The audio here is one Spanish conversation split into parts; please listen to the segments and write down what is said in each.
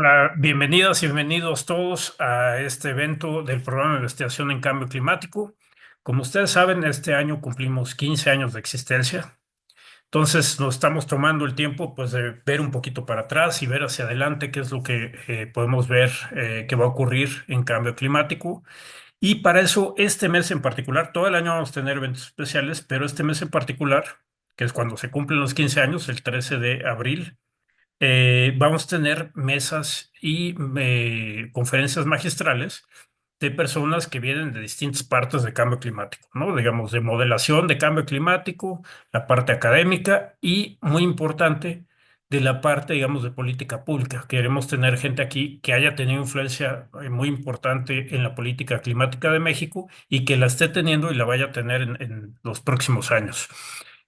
Hola, bienvenidas y bienvenidos todos a este evento del programa de investigación en cambio climático. Como ustedes saben, este año cumplimos 15 años de existencia. Entonces nos estamos tomando el tiempo pues, de ver un poquito para atrás y ver hacia adelante qué es lo que podemos ver que va a ocurrir en cambio climático. Y para eso, este mes en particular, todo el año vamos a tener eventos especiales, pero este mes en particular, que es cuando se cumplen los 15 años, el 13 de abril, vamos a tener mesas y conferencias magistrales de personas que vienen de distintas partes de cambio climático, ¿no? Digamos, de modelación de cambio climático, la parte académica y, muy importante, de la parte, digamos, de política pública. Queremos tener gente aquí que haya tenido influencia muy importante en la política climática de México y que la esté teniendo y la vaya a tener en los próximos años.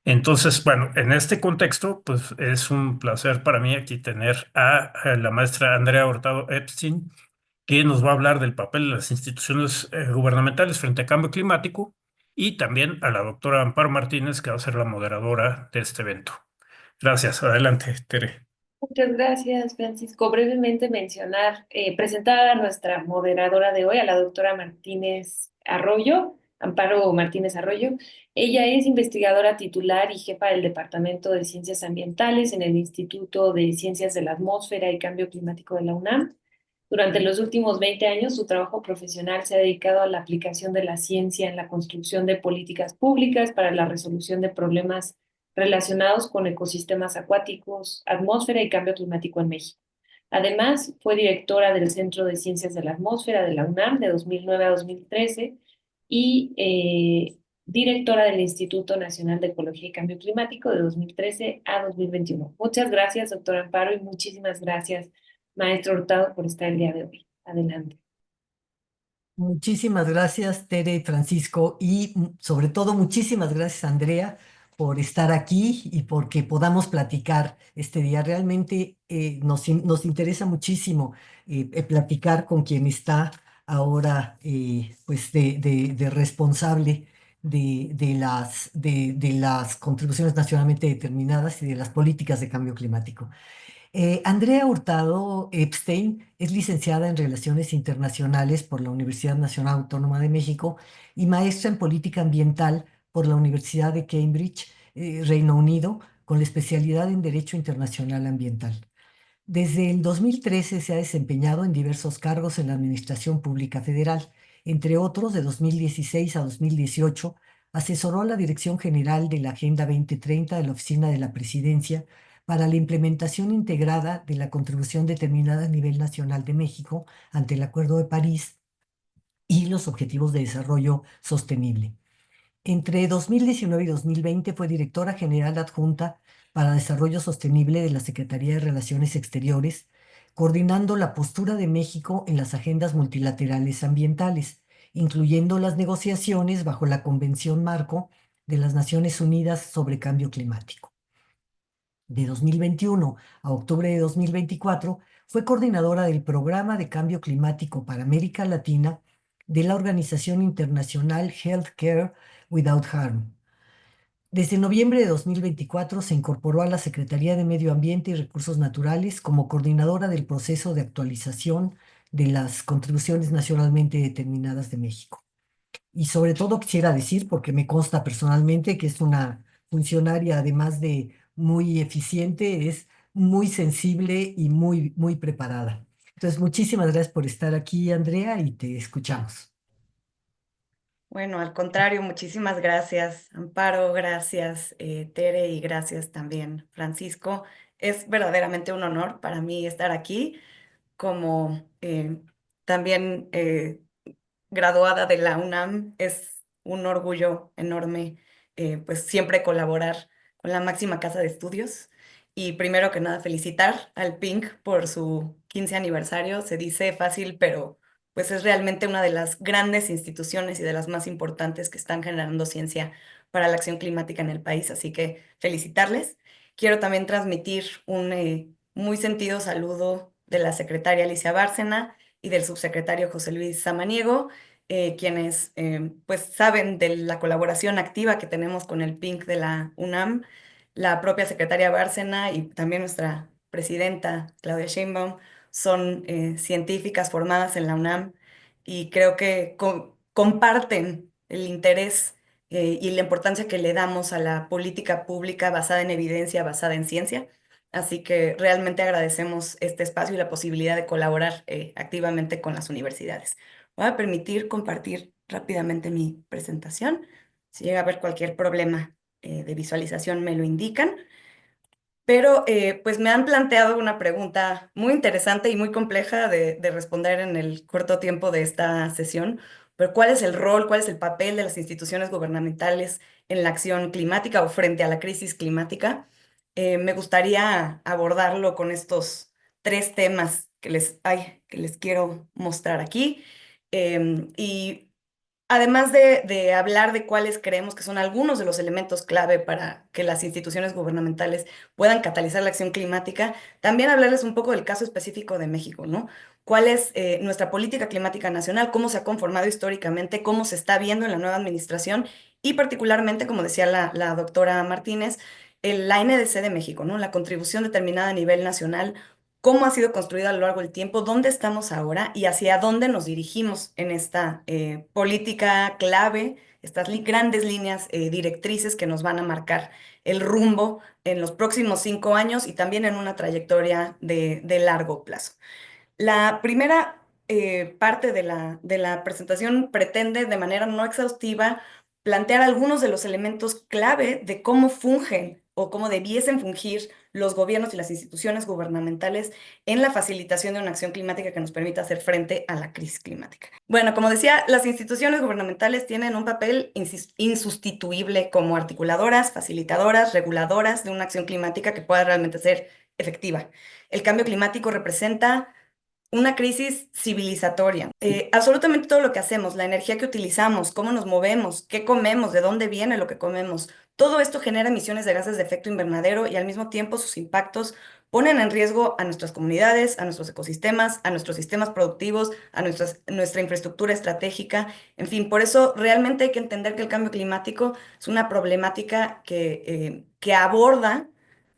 Entonces, bueno, en este contexto, pues es un placer para mí aquí tener a la maestra Andrea Hurtado Epstein, que nos va a hablar del papel de las instituciones gubernamentales frente a cambio climático, y también a la doctora Amparo Martínez, que va a ser la moderadora de este evento. Gracias. Adelante, Tere. Muchas gracias, Francisco. Brevemente presentar a nuestra moderadora de hoy, a la doctora Martínez Arroyo, Amparo Martínez Arroyo. Ella es investigadora titular y jefa del Departamento de Ciencias Ambientales en el Instituto de Ciencias de la Atmósfera y Cambio Climático de la UNAM. Durante los últimos 20 años, su trabajo profesional se ha dedicado a la aplicación de la ciencia en la construcción de políticas públicas para la resolución de problemas relacionados con ecosistemas acuáticos, atmósfera y cambio climático en México. Además, fue directora del Centro de Ciencias de la Atmósfera de la UNAM de 2009 a 2013 y directora del Instituto Nacional de Ecología y Cambio Climático de 2013 a 2021. Muchas gracias, doctora Amparo, y muchísimas gracias, maestro Hurtado, por estar el día de hoy. Adelante. Muchísimas gracias, Tere y Francisco, y sobre todo muchísimas gracias, Andrea, por estar aquí y porque podamos platicar este día. Realmente nos interesa muchísimo platicar con quien está ahora pues de responsable de las contribuciones nacionalmente determinadas y de las políticas de cambio climático. Andrea Hurtado Epstein es licenciada en Relaciones Internacionales por la Universidad Nacional Autónoma de México y maestra en Política Ambiental por la Universidad de Cambridge, Reino Unido, con la especialidad en Derecho Internacional Ambiental. Desde el 2013 se ha desempeñado en diversos cargos en la Administración Pública Federal. Entre otros, de 2016 a 2018, asesoró a la Dirección General de la Agenda 2030 de la Oficina de la Presidencia para la implementación integrada de la contribución determinada a nivel nacional de México ante el Acuerdo de París y los Objetivos de Desarrollo Sostenible. Entre 2019 y 2020 fue directora general adjunta para Desarrollo Sostenible de la Secretaría de Relaciones Exteriores, coordinando la postura de México en las agendas multilaterales ambientales, incluyendo las negociaciones bajo la Convención Marco de las Naciones Unidas sobre Cambio Climático. De 2021 a octubre de 2024 fue coordinadora del Programa de Cambio Climático para América Latina de la Organización Internacional Healthcare Without Harm. Desde noviembre de 2024 se incorporó a la Secretaría de Medio Ambiente y Recursos Naturales como coordinadora del proceso de actualización de las contribuciones nacionalmente determinadas de México. Y sobre todo quisiera decir, porque me consta personalmente que es una funcionaria, además de muy eficiente, es muy sensible y muy preparada. Entonces, muchísimas gracias por estar aquí, Andrea, y te escuchamos. Bueno, al contrario, muchísimas gracias, Amparo, gracias, Tere, y gracias también, Francisco. Es verdaderamente un honor para mí estar aquí como también graduada de la UNAM. Es un orgullo enorme, pues siempre colaborar con la máxima casa de estudios. Y primero que nada, felicitar al PINC por su 15 aniversario. Se dice fácil, pero pues es realmente una de las grandes instituciones y de las más importantes que están generando ciencia para la acción climática en el país. Así que felicitarles. Quiero también transmitir un muy sentido saludo de la secretaria Alicia Bárcena y del subsecretario José Luis Samaniego, quienes pues saben de la colaboración activa que tenemos con el PINC de la UNAM, la propia secretaria Bárcena y también nuestra presidenta Claudia Sheinbaum, son científicas formadas en la UNAM y creo que comparten el interés y la importancia que le damos a la política pública basada en evidencia, basada en ciencia. Así que realmente agradecemos este espacio y la posibilidad de colaborar activamente con las universidades. Voy a permitir compartir rápidamente mi presentación. Si llega a haber cualquier problema de visualización, me lo indican. Pero pues me han planteado una pregunta muy interesante y muy compleja de responder en el corto tiempo de esta sesión. Pero ¿cuál es el rol, cuál es el papel de las instituciones gubernamentales en la acción climática o frente a la crisis climática? Me gustaría abordarlo con estos tres temas que les quiero mostrar aquí. Y además de hablar de cuáles creemos que son algunos de los elementos clave para que las instituciones gubernamentales puedan catalizar la acción climática, también hablarles un poco del caso específico de México, ¿no? ¿Cuál es nuestra política climática nacional? ¿Cómo se ha conformado históricamente? ¿Cómo se está viendo en la nueva administración? Y particularmente, como decía la doctora Martínez, la NDC de México, ¿no? La contribución determinada a nivel nacional, cómo ha sido construida a lo largo del tiempo, dónde estamos ahora y hacia dónde nos dirigimos en esta política clave, estas grandes líneas directrices que nos van a marcar el rumbo en los próximos 5 años y también en una trayectoria de largo plazo. La primera parte de la presentación pretende de manera no exhaustiva plantear algunos de los elementos clave de cómo fungen o cómo debiesen fungir los gobiernos y las instituciones gubernamentales en la facilitación de una acción climática que nos permita hacer frente a la crisis climática. Bueno, como decía, las instituciones gubernamentales tienen un papel insustituible como articuladoras, facilitadoras, reguladoras de una acción climática que pueda realmente ser efectiva. El cambio climático representa una crisis civilizatoria. Absolutamente todo lo que hacemos, la energía que utilizamos, cómo nos movemos, qué comemos, de dónde viene lo que comemos, todo esto genera emisiones de gases de efecto invernadero y al mismo tiempo sus impactos ponen en riesgo a nuestras comunidades, a nuestros ecosistemas, a nuestros sistemas productivos, a nuestra infraestructura estratégica. En fin, por eso realmente hay que entender que el cambio climático es una problemática que aborda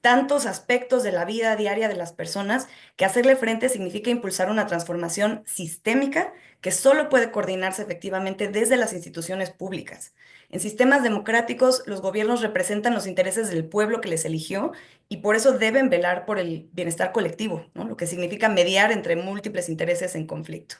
tantos aspectos de la vida diaria de las personas que hacerle frente significa impulsar una transformación sistémica que solo puede coordinarse efectivamente desde las instituciones públicas. En sistemas democráticos, los gobiernos representan los intereses del pueblo que les eligió y por eso deben velar por el bienestar colectivo, ¿no? Lo que significa mediar entre múltiples intereses en conflicto.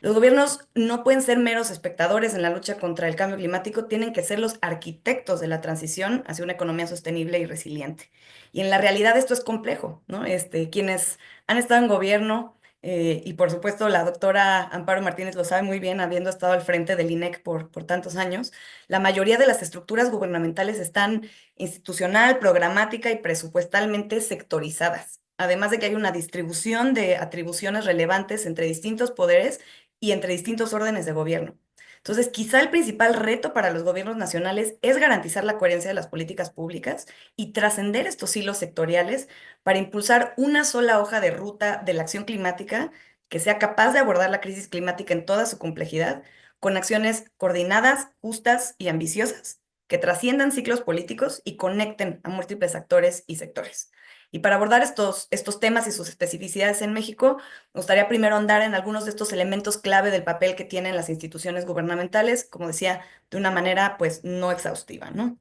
Los gobiernos no pueden ser meros espectadores en la lucha contra el cambio climático, tienen que ser los arquitectos de la transición hacia una economía sostenible y resiliente. Y en la realidad esto es complejo, ¿no? Quienes han estado en gobierno, y por supuesto la doctora Amparo Martínez lo sabe muy bien, habiendo estado al frente del INEC por tantos años, la mayoría de las estructuras gubernamentales están institucional, programática y presupuestalmente sectorizadas. Además de que hay una distribución de atribuciones relevantes entre distintos poderes y entre distintos órdenes de gobierno. Entonces, quizá el principal reto para los gobiernos nacionales es garantizar la coherencia de las políticas públicas y trascender estos hilos sectoriales para impulsar una sola hoja de ruta de la acción climática que sea capaz de abordar la crisis climática en toda su complejidad, con acciones coordinadas, justas y ambiciosas, que trasciendan ciclos políticos y conecten a múltiples actores y sectores. Y para abordar estos temas y sus especificidades en México, me gustaría primero ahondar en algunos de estos elementos clave del papel que tienen las instituciones gubernamentales, como decía, de una manera pues no exhaustiva, ¿no?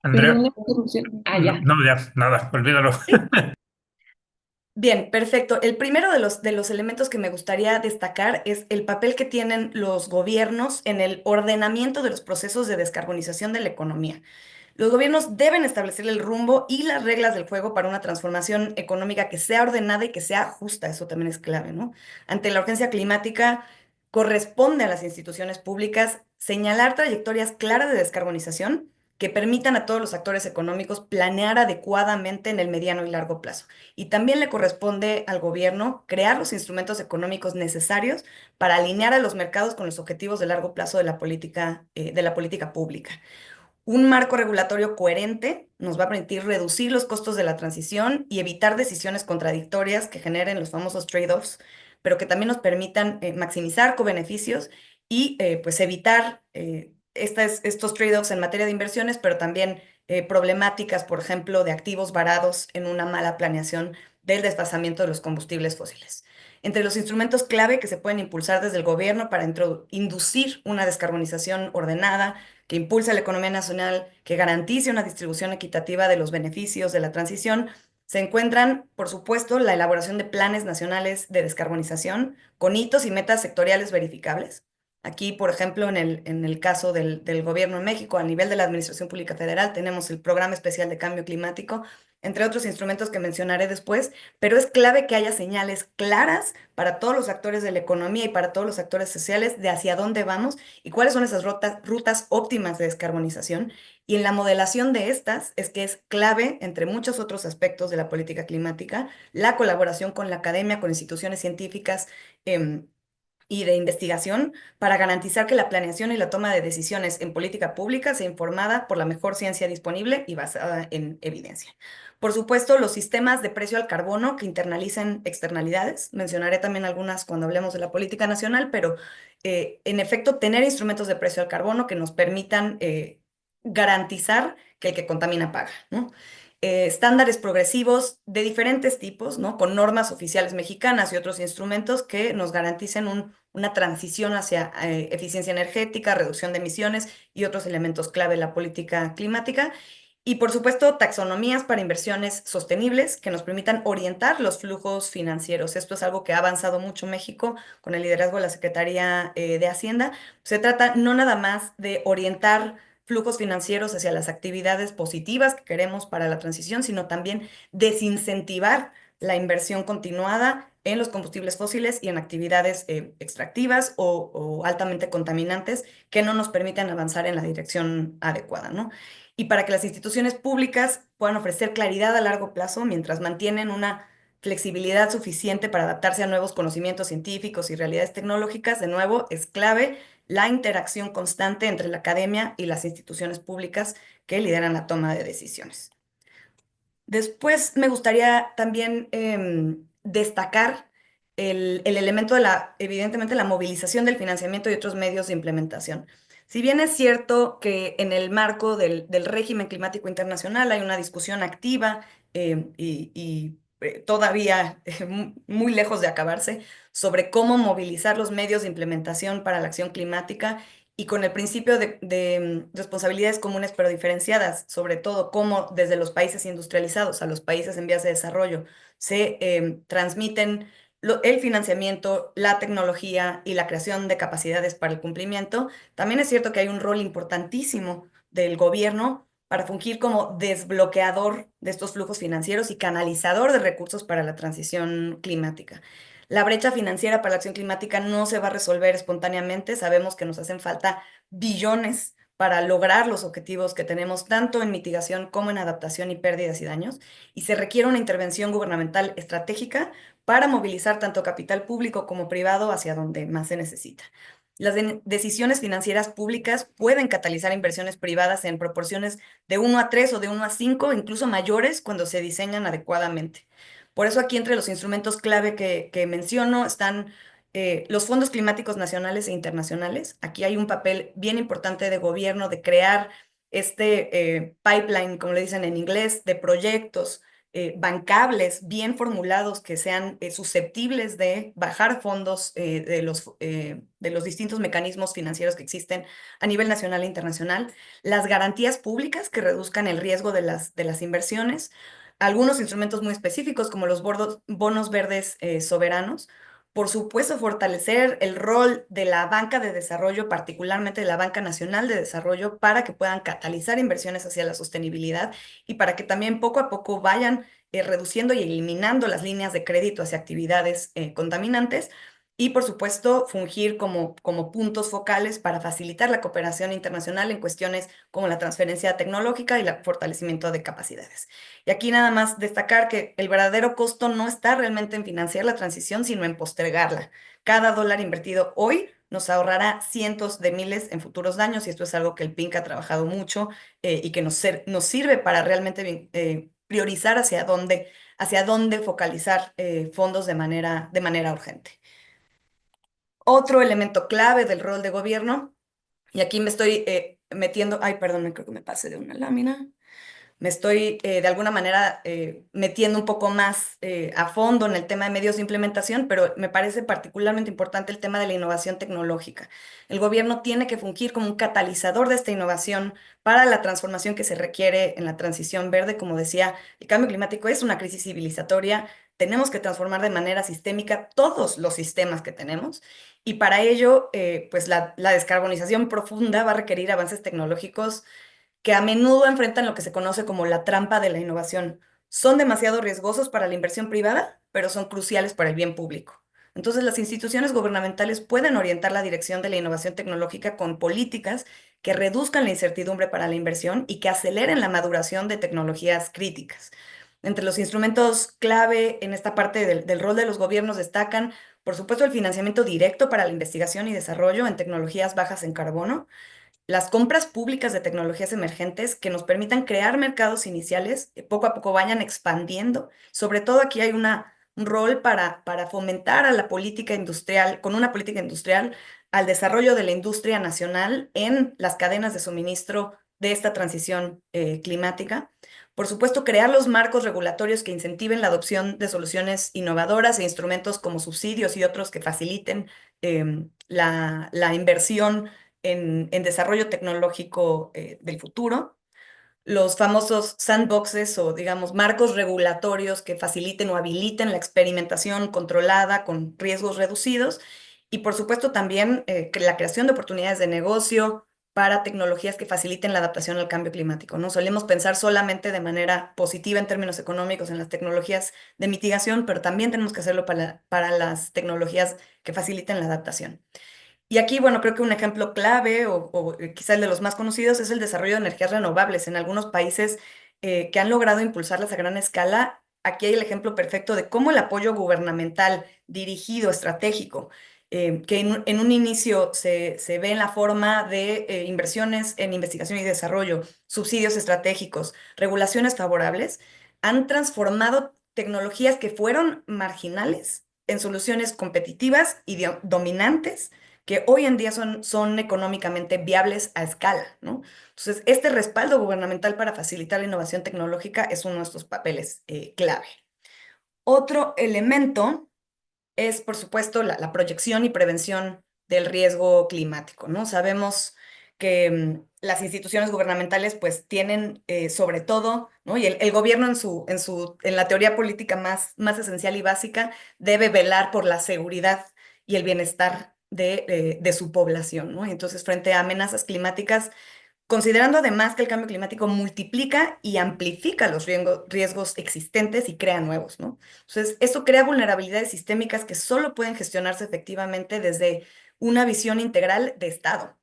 Andrea, Perdón la interrupción. Ya. no, ya, nada, olvídalo. Bien, perfecto. El primero de los elementos que me gustaría destacar es el papel que tienen los gobiernos en el ordenamiento de los procesos de descarbonización de la economía. Los gobiernos deben establecer el rumbo y las reglas del juego para una transformación económica que sea ordenada y que sea justa. Eso también es clave, ¿no? Ante la urgencia climática, corresponde a las instituciones públicas señalar trayectorias claras de descarbonización que permitan a todos los actores económicos planear adecuadamente en el mediano y largo plazo. Y también le corresponde al gobierno crear los instrumentos económicos necesarios para alinear a los mercados con los objetivos de largo plazo de la política pública. Un marco regulatorio coherente nos va a permitir reducir los costos de la transición y evitar decisiones contradictorias que generen los famosos trade-offs, pero que también nos permitan maximizar cobeneficios y pues evitar estos trade-offs en materia de inversiones, pero también problemáticas, por ejemplo, de activos varados en una mala planeación del desfasamiento de los combustibles fósiles. Entre los instrumentos clave que se pueden impulsar desde el gobierno para inducir una descarbonización ordenada, que impulse la economía nacional, que garantice una distribución equitativa de los beneficios de la transición, se encuentran, por supuesto, la elaboración de planes nacionales de descarbonización con hitos y metas sectoriales verificables. Aquí, por ejemplo, en el caso del gobierno en México, a nivel de la Administración Pública Federal, tenemos el Programa Especial de Cambio Climático, entre otros instrumentos que mencionaré después, pero es clave que haya señales claras para todos los actores de la economía y para todos los actores sociales de hacia dónde vamos y cuáles son esas rutas óptimas de descarbonización. Y en la modelación de estas es que es clave, entre muchos otros aspectos de la política climática, la colaboración con la academia, con instituciones científicas, y de investigación para garantizar que la planeación y la toma de decisiones en política pública sea informada por la mejor ciencia disponible y basada en evidencia. Por supuesto, los sistemas de precio al carbono que internalicen externalidades. Mencionaré también algunas cuando hablemos de la política nacional, pero en efecto, tener instrumentos de precio al carbono que nos permitan garantizar que el que contamina paga, ¿no? Estándares progresivos de diferentes tipos, ¿no? Con normas oficiales mexicanas y otros instrumentos que nos garanticen una transición hacia eficiencia energética, reducción de emisiones y otros elementos clave de la política climática. Y por supuesto, taxonomías para inversiones sostenibles que nos permitan orientar los flujos financieros. Esto es algo que ha avanzado mucho México con el liderazgo de la Secretaría de Hacienda. Se trata no nada más de orientar flujos financieros hacia las actividades positivas que queremos para la transición, sino también desincentivar la inversión continuada en los combustibles fósiles y en actividades extractivas o altamente contaminantes que no nos permiten avanzar en la dirección adecuada, ¿no? Y para que las instituciones públicas puedan ofrecer claridad a largo plazo mientras mantienen una flexibilidad suficiente para adaptarse a nuevos conocimientos científicos y realidades tecnológicas, de nuevo, es clave la interacción constante entre la academia y las instituciones públicas que lideran la toma de decisiones. Después me gustaría también destacar el elemento de evidentemente, la movilización del financiamiento y otros medios de implementación. Si bien es cierto que en el marco del régimen climático internacional hay una discusión activa todavía muy lejos de acabarse sobre cómo movilizar los medios de implementación para la acción climática y con el principio de responsabilidades comunes pero diferenciadas, sobre todo cómo desde los países industrializados a los países en vías de desarrollo se transmiten el financiamiento, la tecnología y la creación de capacidades para el cumplimiento. También es cierto que hay un rol importantísimo del gobierno para fungir como desbloqueador de estos flujos financieros y canalizador de recursos para la transición climática. La brecha financiera para la acción climática no se va a resolver espontáneamente. Sabemos que nos hacen falta billones para lograr los objetivos que tenemos tanto en mitigación como en adaptación y pérdidas y daños, y se requiere una intervención gubernamental estratégica para movilizar tanto capital público como privado hacia donde más se necesita. Las decisiones financieras públicas pueden catalizar inversiones privadas en proporciones de 1 a 3 o de 1 a 5, incluso mayores cuando se diseñan adecuadamente. Por eso aquí entre los instrumentos clave que menciono están los fondos climáticos nacionales e internacionales. Aquí hay un papel bien importante de gobierno de crear este pipeline, como le dicen en inglés, de proyectos bancables, bien formulados, que sean susceptibles de bajar fondos de los distintos mecanismos financieros que existen a nivel nacional e internacional, las garantías públicas que reduzcan el riesgo de las inversiones, algunos instrumentos muy específicos como los bonos verdes soberanos. Por supuesto, fortalecer el rol de la banca de desarrollo, particularmente de la Banca Nacional de Desarrollo, para que puedan catalizar inversiones hacia la sostenibilidad y para que también poco a poco vayan reduciendo y eliminando las líneas de crédito hacia actividades contaminantes. Y, por supuesto, fungir como puntos focales para facilitar la cooperación internacional en cuestiones como la transferencia tecnológica y el fortalecimiento de capacidades. Y aquí nada más destacar que el verdadero costo no está realmente en financiar la transición, sino en postergarla. Cada dólar invertido hoy nos ahorrará cientos de miles en futuros años, y esto es algo que el PINC ha trabajado mucho y que nos sirve para realmente priorizar hacia dónde focalizar fondos de manera urgente. Otro elemento clave del rol de gobierno, y aquí me estoy metiendo, ay, perdón, creo que me pasé de una lámina. me estoy de alguna manera metiendo un poco más a fondo en el tema de medios de implementación, pero me parece particularmente importante el tema de la innovación tecnológica. El gobierno tiene que fungir como un catalizador de esta innovación para la transformación que se requiere en la transición verde. Como decía, el cambio climático es una crisis civilizatoria. Tenemos que transformar de manera sistémica todos los sistemas que tenemos y para ello, pues la descarbonización profunda va a requerir avances tecnológicos que a menudo enfrentan lo que se conoce como la trampa de la innovación. Son demasiado riesgosos para la inversión privada, pero son cruciales para el bien público. Entonces, las instituciones gubernamentales pueden orientar la dirección de la innovación tecnológica con políticas que reduzcan la incertidumbre para la inversión y que aceleren la maduración de tecnologías críticas. Entre los instrumentos clave en esta parte del rol de los gobiernos destacan, por supuesto, el financiamiento directo para la investigación y desarrollo en tecnologías bajas en carbono, las compras públicas de tecnologías emergentes que nos permitan crear mercados iniciales que poco a poco vayan expandiendo. Sobre todo aquí hay un rol para fomentar a la política industrial, con una política industrial, al desarrollo de la industria nacional en las cadenas de suministro de esta transición climática. Por supuesto, crear los marcos regulatorios que incentiven la adopción de soluciones innovadoras e instrumentos como subsidios y otros que faciliten la inversión en desarrollo tecnológico del futuro, los famosos sandboxes o, digamos, marcos regulatorios que faciliten o habiliten la experimentación controlada con riesgos reducidos y, por supuesto, también la creación de oportunidades de negocio para tecnologías que faciliten la adaptación al cambio climático, ¿no? Solemos pensar solamente de manera positiva en términos económicos en las tecnologías de mitigación, pero también tenemos que hacerlo para las tecnologías que faciliten la adaptación. Y aquí, bueno, creo que un ejemplo clave o quizá el de los más conocidos es el desarrollo de energías renovables. En algunos países que han logrado impulsarlas a gran escala, aquí hay el ejemplo perfecto de cómo el apoyo gubernamental dirigido, estratégico, que en un inicio se ve en la forma de inversiones en investigación y desarrollo, subsidios estratégicos, regulaciones favorables, han transformado tecnologías que fueron marginales en soluciones competitivas y dominantes que hoy en día son económicamente viables a escala, ¿no? Entonces, este respaldo gubernamental para facilitar la innovación tecnológica es uno de estos papeles clave. Otro elemento es, por supuesto, la proyección y prevención del riesgo climático, ¿no? Sabemos que las instituciones gubernamentales pues tienen sobre todo, ¿no? Y el gobierno en la teoría política más esencial y básica debe velar por la seguridad y el bienestar de su población, ¿no? Y entonces, frente a amenazas climáticas, considerando además que el cambio climático multiplica y amplifica los riesgos existentes y crea nuevos, ¿no? Entonces, esto crea vulnerabilidades sistémicas que solo pueden gestionarse efectivamente desde una visión integral de Estado.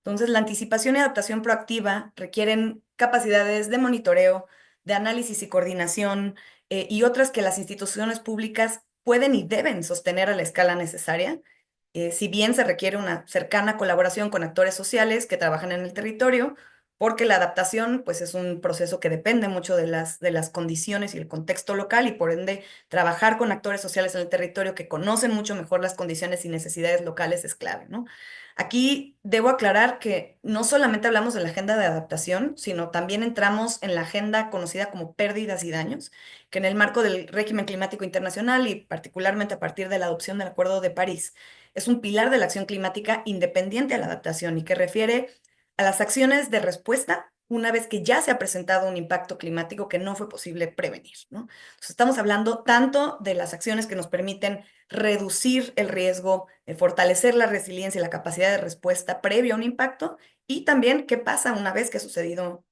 Entonces, la anticipación y adaptación proactiva requieren capacidades de monitoreo, de análisis y coordinación y otras que las instituciones públicas pueden y deben sostener a la escala necesaria, si bien se requiere una cercana colaboración con actores sociales que trabajan en el territorio, porque la adaptación pues, es un proceso que depende mucho de las condiciones y el contexto local y por ende trabajar con actores sociales en el territorio que conocen mucho mejor las condiciones y necesidades locales es clave, ¿no? Aquí debo aclarar que no solamente hablamos de la agenda de adaptación, sino también entramos en la agenda conocida como pérdidas y daños, que en el marco del régimen climático internacional y particularmente a partir de la adopción del Acuerdo de París, es un pilar de la acción climática independiente a la adaptación y que refiere a las acciones de respuesta una vez que ya se ha presentado un impacto climático que no fue posible prevenir, ¿no? Entonces, estamos hablando tanto de las acciones que nos permiten reducir el riesgo, fortalecer la resiliencia y la capacidad de respuesta previo a un impacto, y también qué pasa una vez que ha sucedido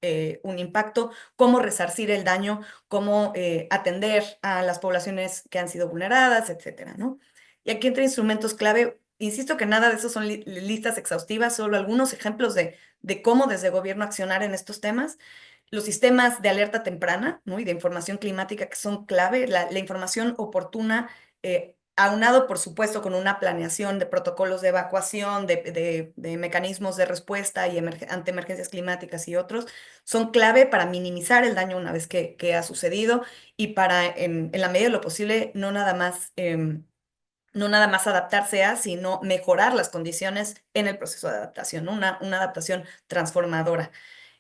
un impacto, cómo resarcir el daño, cómo atender a las poblaciones que han sido vulneradas, etcétera, ¿no? Y aquí entre instrumentos clave, insisto que nada de eso son listas exhaustivas, solo algunos ejemplos de cómo desde gobierno accionar en estos temas. Los sistemas de alerta temprana, ¿no? Y de información climática que son clave, la información oportuna, aunado por supuesto con una planeación de protocolos de evacuación, de mecanismos de respuesta y ante emergencias climáticas y otros, son clave para minimizar el daño una vez que ha sucedido y para, en la medida de lo posible, no nada más adaptarse a, sino mejorar las condiciones en el proceso de adaptación, ¿no? Una adaptación transformadora.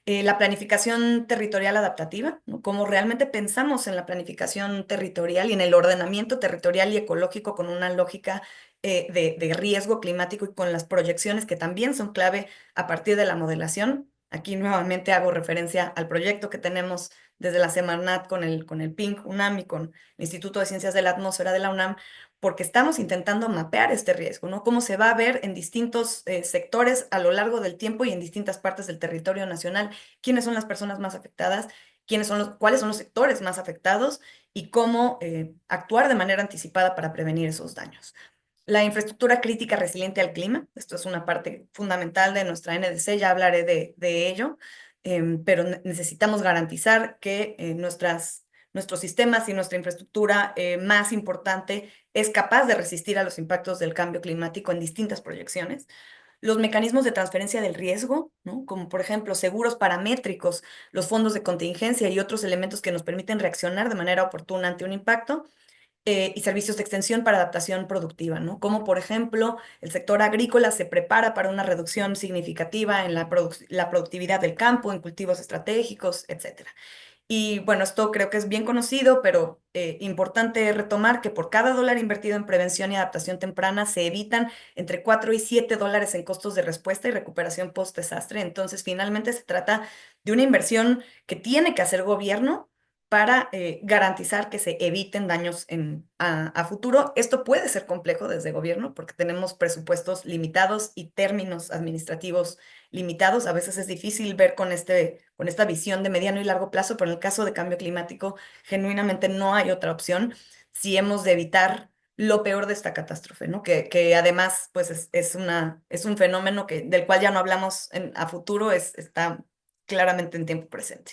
La planificación territorial adaptativa, ¿no? Cómo realmente pensamos en la planificación territorial y en el ordenamiento territorial y ecológico con una lógica de riesgo climático y con las proyecciones que también son clave a partir de la modelación. Aquí nuevamente hago referencia al proyecto que tenemos desde la Semarnat con el PINC UNAM y con el Instituto de Ciencias de la Atmósfera de la UNAM, porque estamos intentando mapear este riesgo, ¿no? Cómo se va a ver en distintos sectores a lo largo del tiempo y en distintas partes del territorio nacional, quiénes son las personas más afectadas, cuáles son los sectores más afectados y cómo actuar de manera anticipada para prevenir esos daños. La infraestructura crítica resiliente al clima, esto es una parte fundamental de nuestra NDC, ya hablaré de ello, pero necesitamos garantizar que nuestros sistemas y nuestra infraestructura más importante es capaz de resistir a los impactos del cambio climático en distintas proyecciones. Los mecanismos de transferencia del riesgo, ¿no? Como por ejemplo seguros paramétricos, los fondos de contingencia y otros elementos que nos permiten reaccionar de manera oportuna ante un impacto, y servicios de extensión para adaptación productiva, ¿no? Como por ejemplo el sector agrícola se prepara para una reducción significativa en la productividad del campo, en cultivos estratégicos, etcétera. Y bueno, esto creo que es bien conocido, pero importante retomar que por cada dólar invertido en prevención y adaptación temprana se evitan entre 4 y 7 dólares en costos de respuesta y recuperación post-desastre. Entonces, finalmente se trata de una inversión que tiene que hacer gobierno para garantizar que se eviten daños a futuro. Esto puede ser complejo desde gobierno porque tenemos presupuestos limitados y términos administrativos limitados. A veces es difícil ver con esta visión de mediano y largo plazo, pero en el caso de cambio climático, genuinamente no hay otra opción si hemos de evitar lo peor de esta catástrofe, ¿no? Que además, pues es un fenómeno del cual ya no hablamos a futuro, está claramente en tiempo presente.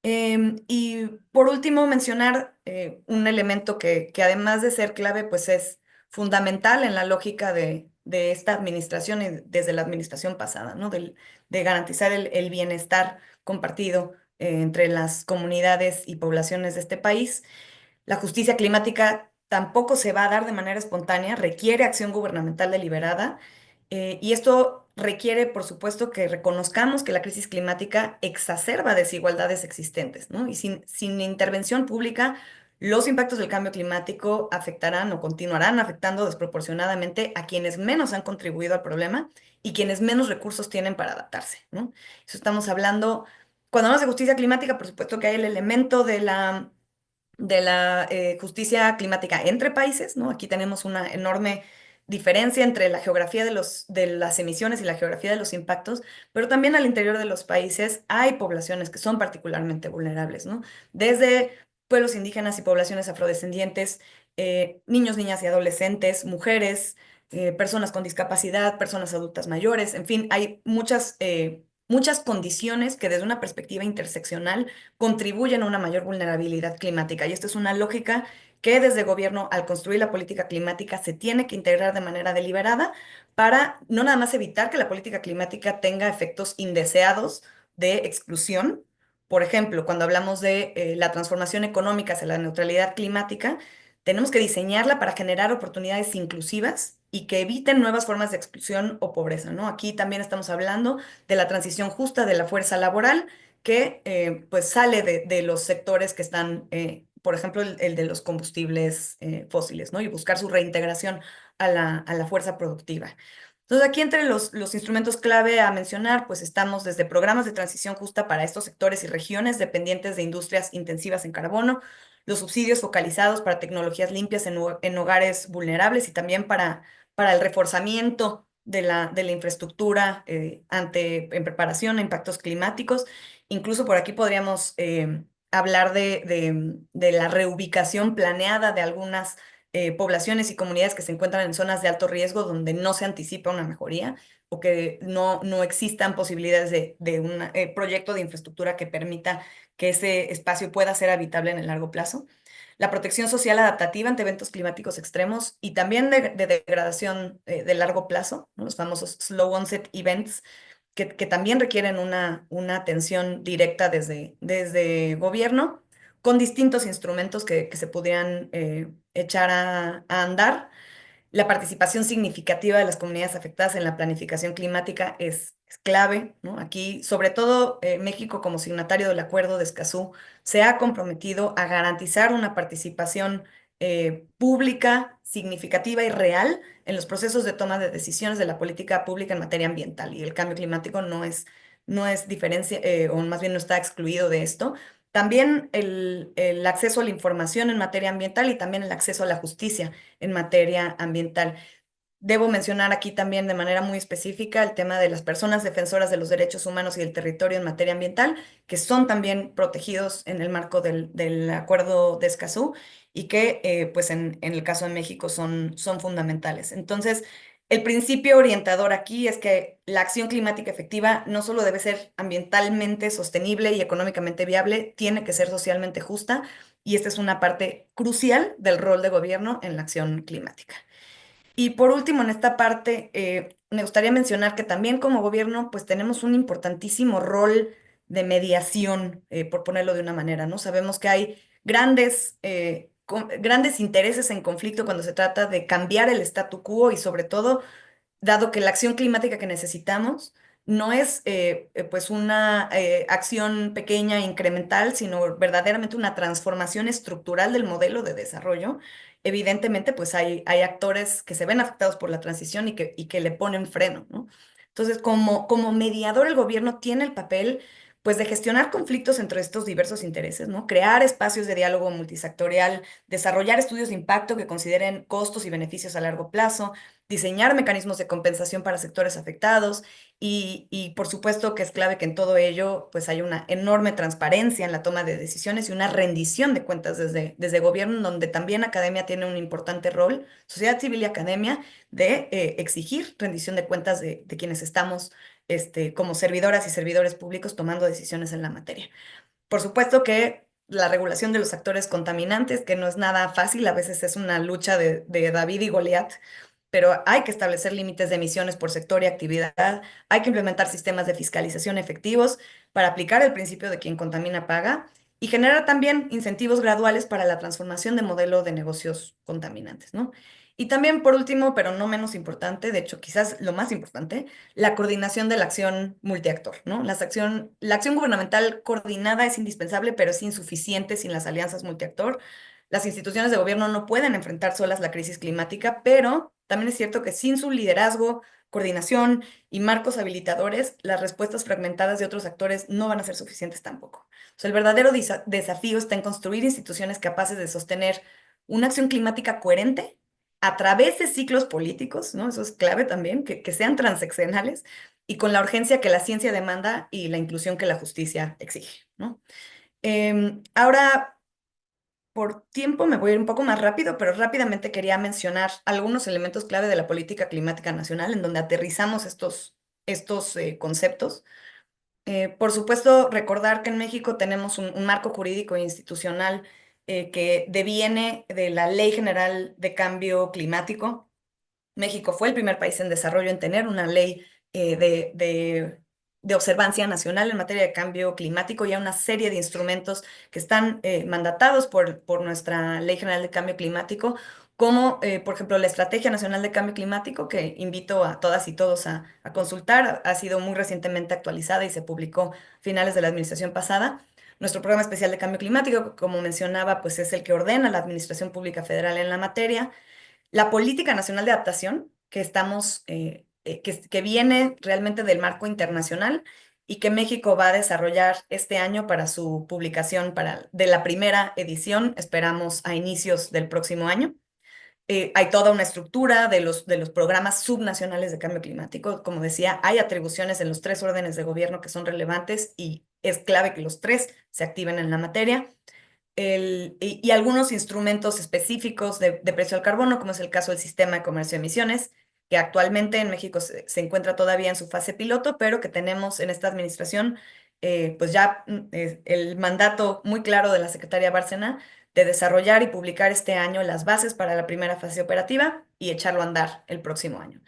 Y por último, mencionar un elemento que además de ser clave, pues es fundamental en la lógica de esta administración y desde la administración pasada, ¿no? De garantizar el bienestar compartido entre las comunidades y poblaciones de este país. La justicia climática tampoco se va a dar de manera espontánea, requiere acción gubernamental deliberada, y esto requiere, por supuesto, que reconozcamos que la crisis climática exacerba desigualdades existentes, ¿no? Y sin intervención pública, los impactos del cambio climático afectarán o continuarán afectando desproporcionadamente a quienes menos han contribuido al problema y quienes menos recursos tienen para adaptarse, ¿no? Eso estamos hablando, cuando hablamos de justicia climática, por supuesto que hay el elemento de la justicia climática entre países, ¿no? Aquí tenemos una enorme diferencia entre la geografía de las emisiones y la geografía de los impactos, pero también al interior de los países hay poblaciones que son particularmente vulnerables, ¿no? Desde pueblos indígenas y poblaciones afrodescendientes, niños, niñas y adolescentes, mujeres, personas con discapacidad, personas adultas mayores, en fin, hay muchas condiciones que desde una perspectiva interseccional contribuyen a una mayor vulnerabilidad climática. Y esta es una lógica que desde gobierno, al construir la política climática, se tiene que integrar de manera deliberada para no nada más evitar que la política climática tenga efectos indeseados de exclusión. Por ejemplo, cuando hablamos de la transformación económica hacia la neutralidad climática, tenemos que diseñarla para generar oportunidades inclusivas y que eviten nuevas formas de exclusión o pobreza, ¿no? Aquí también estamos hablando de la transición justa de la fuerza laboral que pues sale de los sectores que están, por ejemplo, el de los combustibles fósiles, ¿no? Y buscar su reintegración a la fuerza productiva. Entonces, aquí entre los instrumentos clave a mencionar, pues estamos desde programas de transición justa para estos sectores y regiones dependientes de industrias intensivas en carbono, los subsidios focalizados para tecnologías limpias en hogares vulnerables y también para el reforzamiento de la infraestructura en preparación a impactos climáticos. Incluso por aquí podríamos hablar de la reubicación planeada de algunas poblaciones y comunidades que se encuentran en zonas de alto riesgo donde no se anticipa una mejoría o que no existan posibilidades de un proyecto de infraestructura que permita que ese espacio pueda ser habitable en el largo plazo. La protección social adaptativa ante eventos climáticos extremos y también de degradación de largo plazo, ¿no? Los famosos slow onset events, que también requieren una atención directa desde gobierno, con distintos instrumentos que se pudieran echar a andar. La participación significativa de las comunidades afectadas en la planificación climática es clave, ¿no? Aquí, sobre todo, México como signatario del Acuerdo de Escazú se ha comprometido a garantizar una participación pública, significativa y real en los procesos de toma de decisiones de la política pública en materia ambiental. Y el cambio climático no es diferencia, o más bien no está excluido de esto. También el acceso a la información en materia ambiental y también el acceso a la justicia en materia ambiental. Debo mencionar aquí también de manera muy específica el tema de las personas defensoras de los derechos humanos y del territorio en materia ambiental, que son también protegidos en el marco del Acuerdo de Escazú y que, pues en el caso de México, son fundamentales. Entonces, el principio orientador aquí es que la acción climática efectiva no solo debe ser ambientalmente sostenible y económicamente viable, tiene que ser socialmente justa, y esta es una parte crucial del rol de gobierno en la acción climática. Y por último, en esta parte, me gustaría mencionar que también como gobierno, pues tenemos un importantísimo rol de mediación, por ponerlo de una manera, ¿no? Sabemos que hay grandes intereses en conflicto cuando se trata de cambiar el statu quo y sobre todo dado que la acción climática que necesitamos no es pues una acción pequeña e incremental, sino verdaderamente una transformación estructural del modelo de desarrollo. Evidentemente, pues hay actores que se ven afectados por la transición y que le ponen freno, ¿no? Entonces, como mediador, el gobierno tiene el papel pues de gestionar conflictos entre estos diversos intereses, ¿no? Crear espacios de diálogo multisectorial, desarrollar estudios de impacto que consideren costos y beneficios a largo plazo, diseñar mecanismos de compensación para sectores afectados y por supuesto que es clave que en todo ello pues hay una enorme transparencia en la toma de decisiones y una rendición de cuentas desde gobierno, donde también academia tiene un importante rol, sociedad civil y academia, de exigir rendición de cuentas de quienes estamos como servidoras y servidores públicos tomando decisiones en la materia. Por supuesto que la regulación de los actores contaminantes, que no es nada fácil, a veces es una lucha de David y Goliat, pero hay que establecer límites de emisiones por sector y actividad, hay que implementar sistemas de fiscalización efectivos para aplicar el principio de quien contamina paga y generar también incentivos graduales para la transformación de modelo de negocios contaminantes, ¿no? Y también, por último, pero no menos importante, de hecho, quizás lo más importante, la coordinación de la acción multiactor, ¿no? La acción gubernamental coordinada es indispensable, pero es insuficiente sin las alianzas multiactor. Las instituciones de gobierno no pueden enfrentar solas la crisis climática, pero también es cierto que sin su liderazgo, coordinación y marcos habilitadores, las respuestas fragmentadas de otros actores no van a ser suficientes tampoco. O sea, el verdadero desafío está en construir instituciones capaces de sostener una acción climática coherente a través de ciclos políticos, ¿no? Eso es clave también, que sean transeccionales y con la urgencia que la ciencia demanda y la inclusión que la justicia exige, ¿no? Ahora, por tiempo me voy a ir un poco más rápido, pero rápidamente quería mencionar algunos elementos clave de la política climática nacional en donde aterrizamos estos conceptos. Por supuesto, recordar que en México tenemos un marco jurídico e institucional que deviene de la Ley General de Cambio Climático. México fue el primer país en desarrollo en tener una ley de observancia nacional en materia de cambio climático y hay una serie de instrumentos que están mandatados por nuestra Ley General de Cambio Climático, como por ejemplo la Estrategia Nacional de Cambio Climático, que invito a todas y todos a consultar, ha sido muy recientemente actualizada y se publicó a finales de la administración pasada. Nuestro programa especial de cambio climático, como mencionaba, pues es el que ordena la Administración Pública Federal en la materia. La Política Nacional de Adaptación, que viene realmente del marco internacional y que México va a desarrollar este año para su publicación de la primera edición, esperamos a inicios del próximo año. Hay toda una estructura de los programas subnacionales de cambio climático. Como decía, hay atribuciones en los 3 órdenes de gobierno que son relevantes y es clave que los 3 se activen en la materia y algunos instrumentos específicos de precio al carbono, como es el caso del sistema de comercio de emisiones, que actualmente en México se encuentra todavía en su fase piloto, pero que tenemos en esta administración, pues ya el mandato muy claro de la secretaria Bárcena de desarrollar y publicar este año las bases para la primera fase operativa y echarlo a andar el próximo año.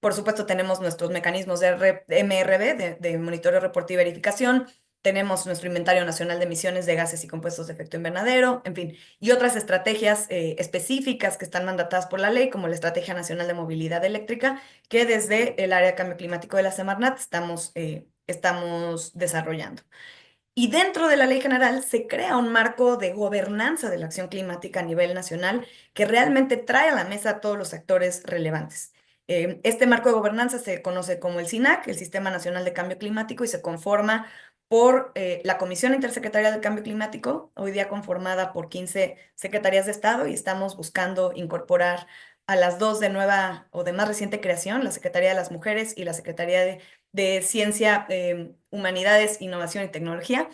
Por supuesto, tenemos nuestros mecanismos de MRV, de monitoreo, reporte y verificación, tenemos nuestro inventario nacional de emisiones de gases y compuestos de efecto invernadero, en fin, y otras estrategias específicas que están mandatadas por la ley, como la Estrategia Nacional de Movilidad Eléctrica, que desde el área de cambio climático de la Semarnat estamos desarrollando. Y dentro de la ley general se crea un marco de gobernanza de la acción climática a nivel nacional que realmente trae a la mesa a todos los actores relevantes. Este marco de gobernanza se conoce como el SINAC, el Sistema Nacional de Cambio Climático, y se conforma por la Comisión Intersecretarial del Cambio Climático, hoy día conformada por 15 secretarías de Estado, y estamos buscando incorporar a las dos de nueva o de más reciente creación, la Secretaría de las Mujeres y la Secretaría de Ciencia, Humanidades, Innovación y Tecnología,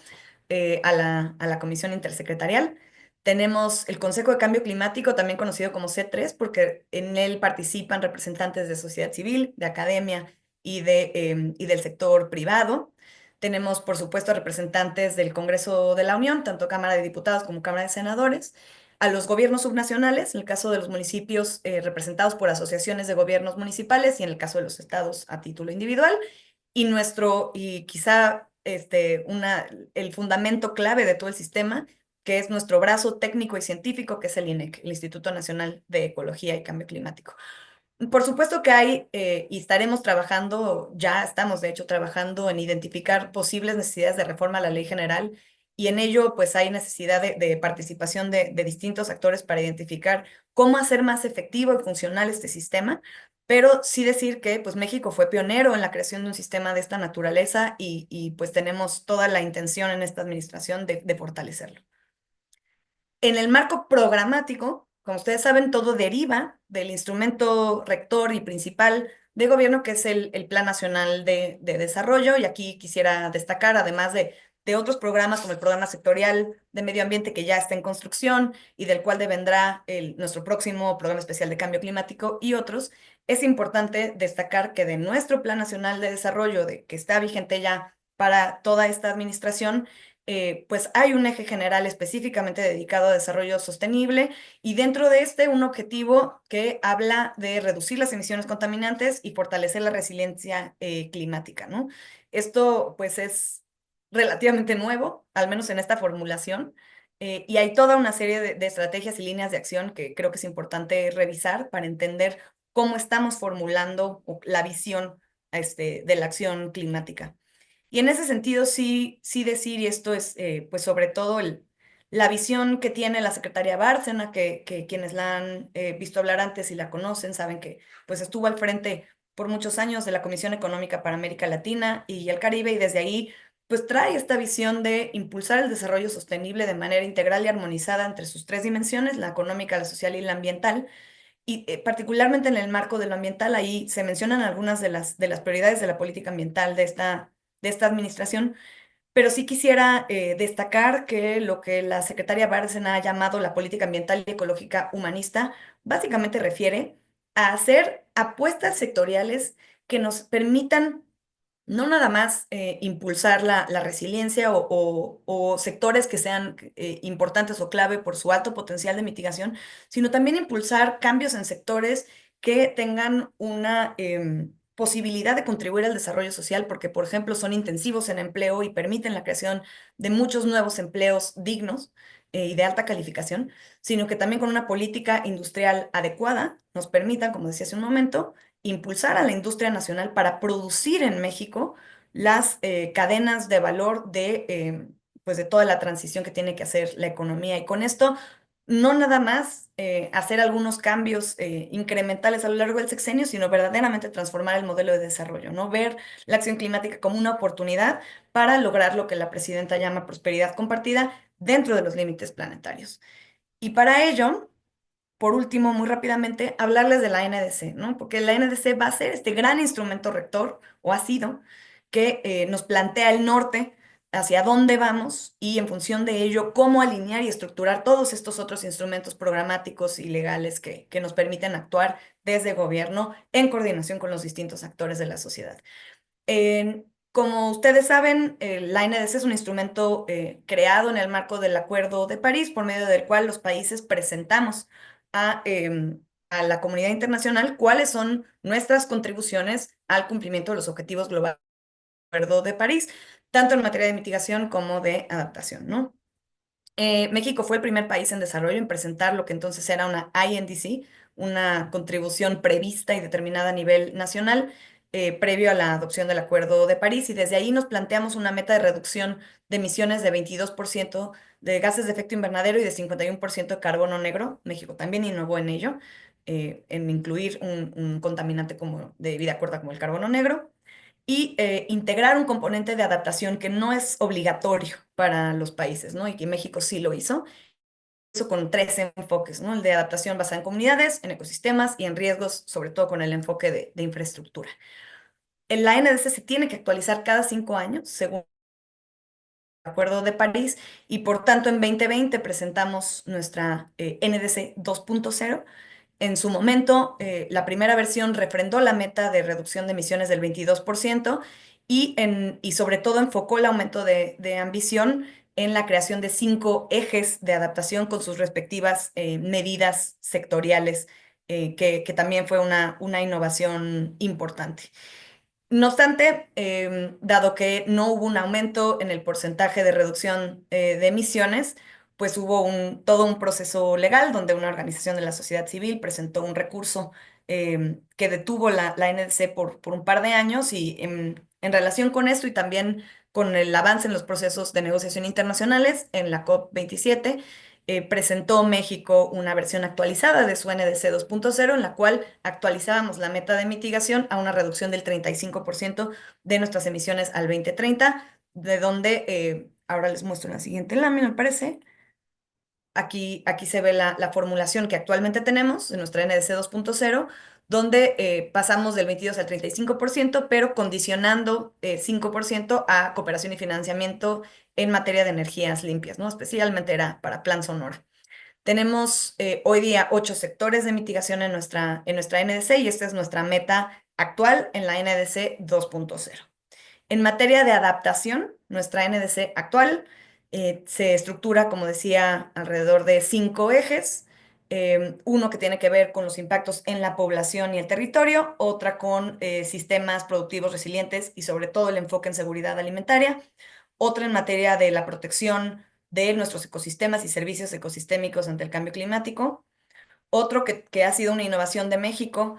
a la Comisión Intersecretarial. Tenemos el Consejo de Cambio Climático, también conocido como C3, porque en él participan representantes de sociedad civil, de academia y del sector privado. Tenemos, por supuesto, representantes del Congreso de la Unión, tanto Cámara de Diputados como Cámara de Senadores, a los gobiernos subnacionales, en el caso de los municipios representados por asociaciones de gobiernos municipales y en el caso de los estados a título individual, y quizá el fundamento clave de todo el sistema, que es nuestro brazo técnico y científico, que es el INEC, el Instituto Nacional de Ecología y Cambio Climático. Por supuesto que hay, y estaremos trabajando, ya estamos de hecho trabajando en identificar posibles necesidades de reforma a la ley general, y en ello pues hay necesidad de participación de distintos actores para identificar cómo hacer más efectivo y funcional este sistema, pero sí decir que pues México fue pionero en la creación de un sistema de esta naturaleza y pues tenemos toda la intención en esta administración de fortalecerlo. En el marco programático, como ustedes saben, todo deriva del instrumento rector y principal de gobierno, que es el Plan Nacional de Desarrollo. Y aquí quisiera destacar, además de otros programas como el Programa Sectorial de Medio Ambiente, que ya está en construcción y del cual devendrá nuestro próximo Programa Especial de Cambio Climático y otros, es importante destacar que de nuestro Plan Nacional de Desarrollo, que está vigente ya para toda esta administración, pues hay un eje general específicamente dedicado a desarrollo sostenible, y dentro de este un objetivo que habla de reducir las emisiones contaminantes y fortalecer la resiliencia climática, ¿no? Esto pues es relativamente nuevo, al menos en esta formulación, y hay toda una serie de estrategias y líneas de acción que creo que es importante revisar para entender cómo estamos formulando la visión de la acción climática. Y en ese sentido, sí decir, y esto es pues sobre todo la visión que tiene la secretaria Bárcena, que quienes la han visto hablar antes y la conocen, saben que pues estuvo al frente por muchos años de la Comisión Económica para América Latina y el Caribe, y desde ahí pues trae esta visión de impulsar el desarrollo sostenible de manera integral y armonizada entre sus tres dimensiones, la económica, la social y la ambiental. Y particularmente en el marco de lo ambiental, ahí se mencionan algunas de las prioridades de la política ambiental de esta administración, pero sí quisiera destacar que lo que la secretaria Bárcena ha llamado la política ambiental y ecológica humanista básicamente refiere a hacer apuestas sectoriales que nos permitan no nada más impulsar la resiliencia o sectores que sean importantes o clave por su alto potencial de mitigación, sino también impulsar cambios en sectores que tengan una posibilidad de contribuir al desarrollo social, porque, por ejemplo, son intensivos en empleo y permiten la creación de muchos nuevos empleos dignos y de alta calificación, sino que también con una política industrial adecuada nos permitan, como decía hace un momento, impulsar a la industria nacional para producir en México las cadenas de valor pues de toda la transición que tiene que hacer la economía. Y con esto, no nada más hacer algunos cambios incrementales a lo largo del sexenio, sino verdaderamente transformar el modelo de desarrollo, ¿no? Ver la acción climática como una oportunidad para lograr lo que la presidenta llama prosperidad compartida dentro de los límites planetarios. Y para ello, por último, muy rápidamente, hablarles de la NDC, ¿no? Porque la NDC va a ser este gran instrumento rector, o ha sido, que nos plantea el norte, hacia dónde vamos, y en función de ello, cómo alinear y estructurar todos estos otros instrumentos programáticos y legales que nos permiten actuar desde gobierno en coordinación con los distintos actores de la sociedad. Como ustedes saben, la NDC es un instrumento creado en el marco del Acuerdo de París, por medio del cual los países presentamos a la comunidad internacional cuáles son nuestras contribuciones al cumplimiento de los objetivos globales del Acuerdo de París. tanto en materia de mitigación como de adaptación, ¿no? México fue el primer país en desarrollo en presentar lo que entonces era una INDC, una contribución prevista y determinada a nivel nacional, previo a la adopción del Acuerdo de París, y desde ahí nos planteamos una meta de reducción de emisiones de 22% de gases de efecto invernadero y de 51% de carbono negro. México también innovó en ello, en incluir un contaminante como de vida corta como el carbono negro y integrar un componente de adaptación que no es obligatorio para los países, ¿no? Y que México sí lo hizo. Eso con tres enfoques, ¿no? El de adaptación basada en comunidades, en ecosistemas y en riesgos, sobre todo con el enfoque de infraestructura. La NDC se tiene que actualizar cada 5 años, según el Acuerdo de París, y por tanto en 2020 presentamos nuestra NDC 2.0. En su momento, la primera versión refrendó la meta de reducción de emisiones del 22% y sobre todo enfocó el aumento de ambición en la creación de 5 ejes de adaptación con sus respectivas medidas sectoriales, que también fue una innovación importante. No obstante, dado que no hubo un aumento en el porcentaje de reducción de emisiones, pues hubo todo un proceso legal donde una organización de la sociedad civil presentó un recurso que detuvo la NDC por un par de años, y en relación con esto y también con el avance en los procesos de negociación internacionales en la COP27, presentó México una versión actualizada de su NDC 2.0, en la cual actualizábamos la meta de mitigación a una reducción del 35% de nuestras emisiones al 2030, de donde, ahora les muestro en la siguiente lámina, me parece. Aquí se ve la formulación que actualmente tenemos de nuestra NDC 2.0, donde pasamos del 22 al 35%, pero condicionando 5% a cooperación y financiamiento en materia de energías limpias, ¿no? Especialmente era para Plan Sonora. Tenemos hoy día 8 sectores de mitigación en nuestra NDC, y esta es nuestra meta actual en la NDC 2.0. En materia de adaptación, nuestra NDC actual se estructura, como decía, alrededor de 5 ejes. Uno que tiene que ver con los impactos en la población y el territorio, otra con sistemas productivos resilientes y sobre todo el enfoque en seguridad alimentaria, otra en materia de la protección de nuestros ecosistemas y servicios ecosistémicos ante el cambio climático, otro que ha sido una innovación de México,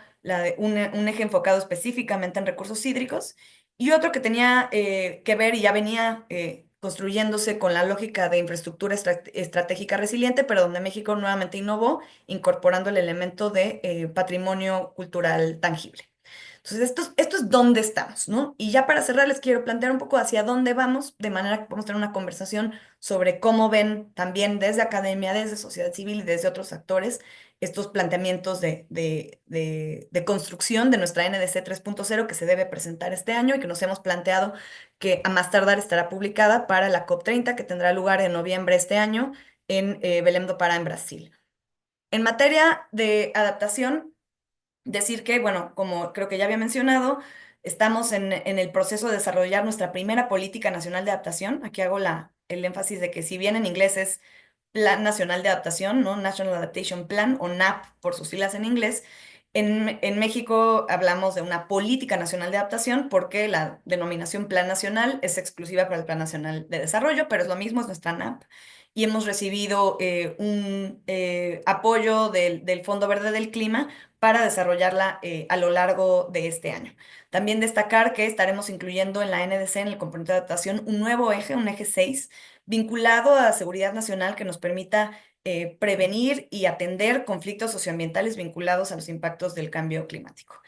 un eje enfocado específicamente en recursos hídricos, y otro que tenía que ver y ya venía construyéndose con la lógica de infraestructura estratégica resiliente, pero donde México nuevamente innovó, incorporando el elemento de patrimonio cultural tangible. Entonces, esto es dónde estamos, ¿no? Y ya para cerrar, les quiero plantear un poco hacia dónde vamos, de manera que podamos tener una conversación sobre cómo ven también desde academia, desde sociedad civil y desde otros actores estos planteamientos de construcción de nuestra NDC 3.0 que se debe presentar este año y que nos hemos planteado que a más tardar estará publicada para la COP30, que tendrá lugar en noviembre de este año en Belém do Pará, en Brasil. En materia de adaptación, decir que, bueno, como creo que ya había mencionado, estamos en el proceso de desarrollar nuestra primera política nacional de adaptación. Aquí hago el énfasis de que si bien en inglés es Plan Nacional de Adaptación, ¿no? National Adaptation Plan, o NAP por sus siglas en inglés, en México hablamos de una política nacional de adaptación porque la denominación Plan Nacional es exclusiva para el Plan Nacional de Desarrollo, pero es lo mismo, es nuestra NAP. Y hemos recibido un apoyo del Fondo Verde del Clima para desarrollarla a lo largo de este año. También destacar que estaremos incluyendo en la NDC, en el componente de adaptación, un nuevo eje, un eje 6, vinculado a la seguridad nacional, que nos permita prevenir y atender conflictos socioambientales vinculados a los impactos del cambio climático.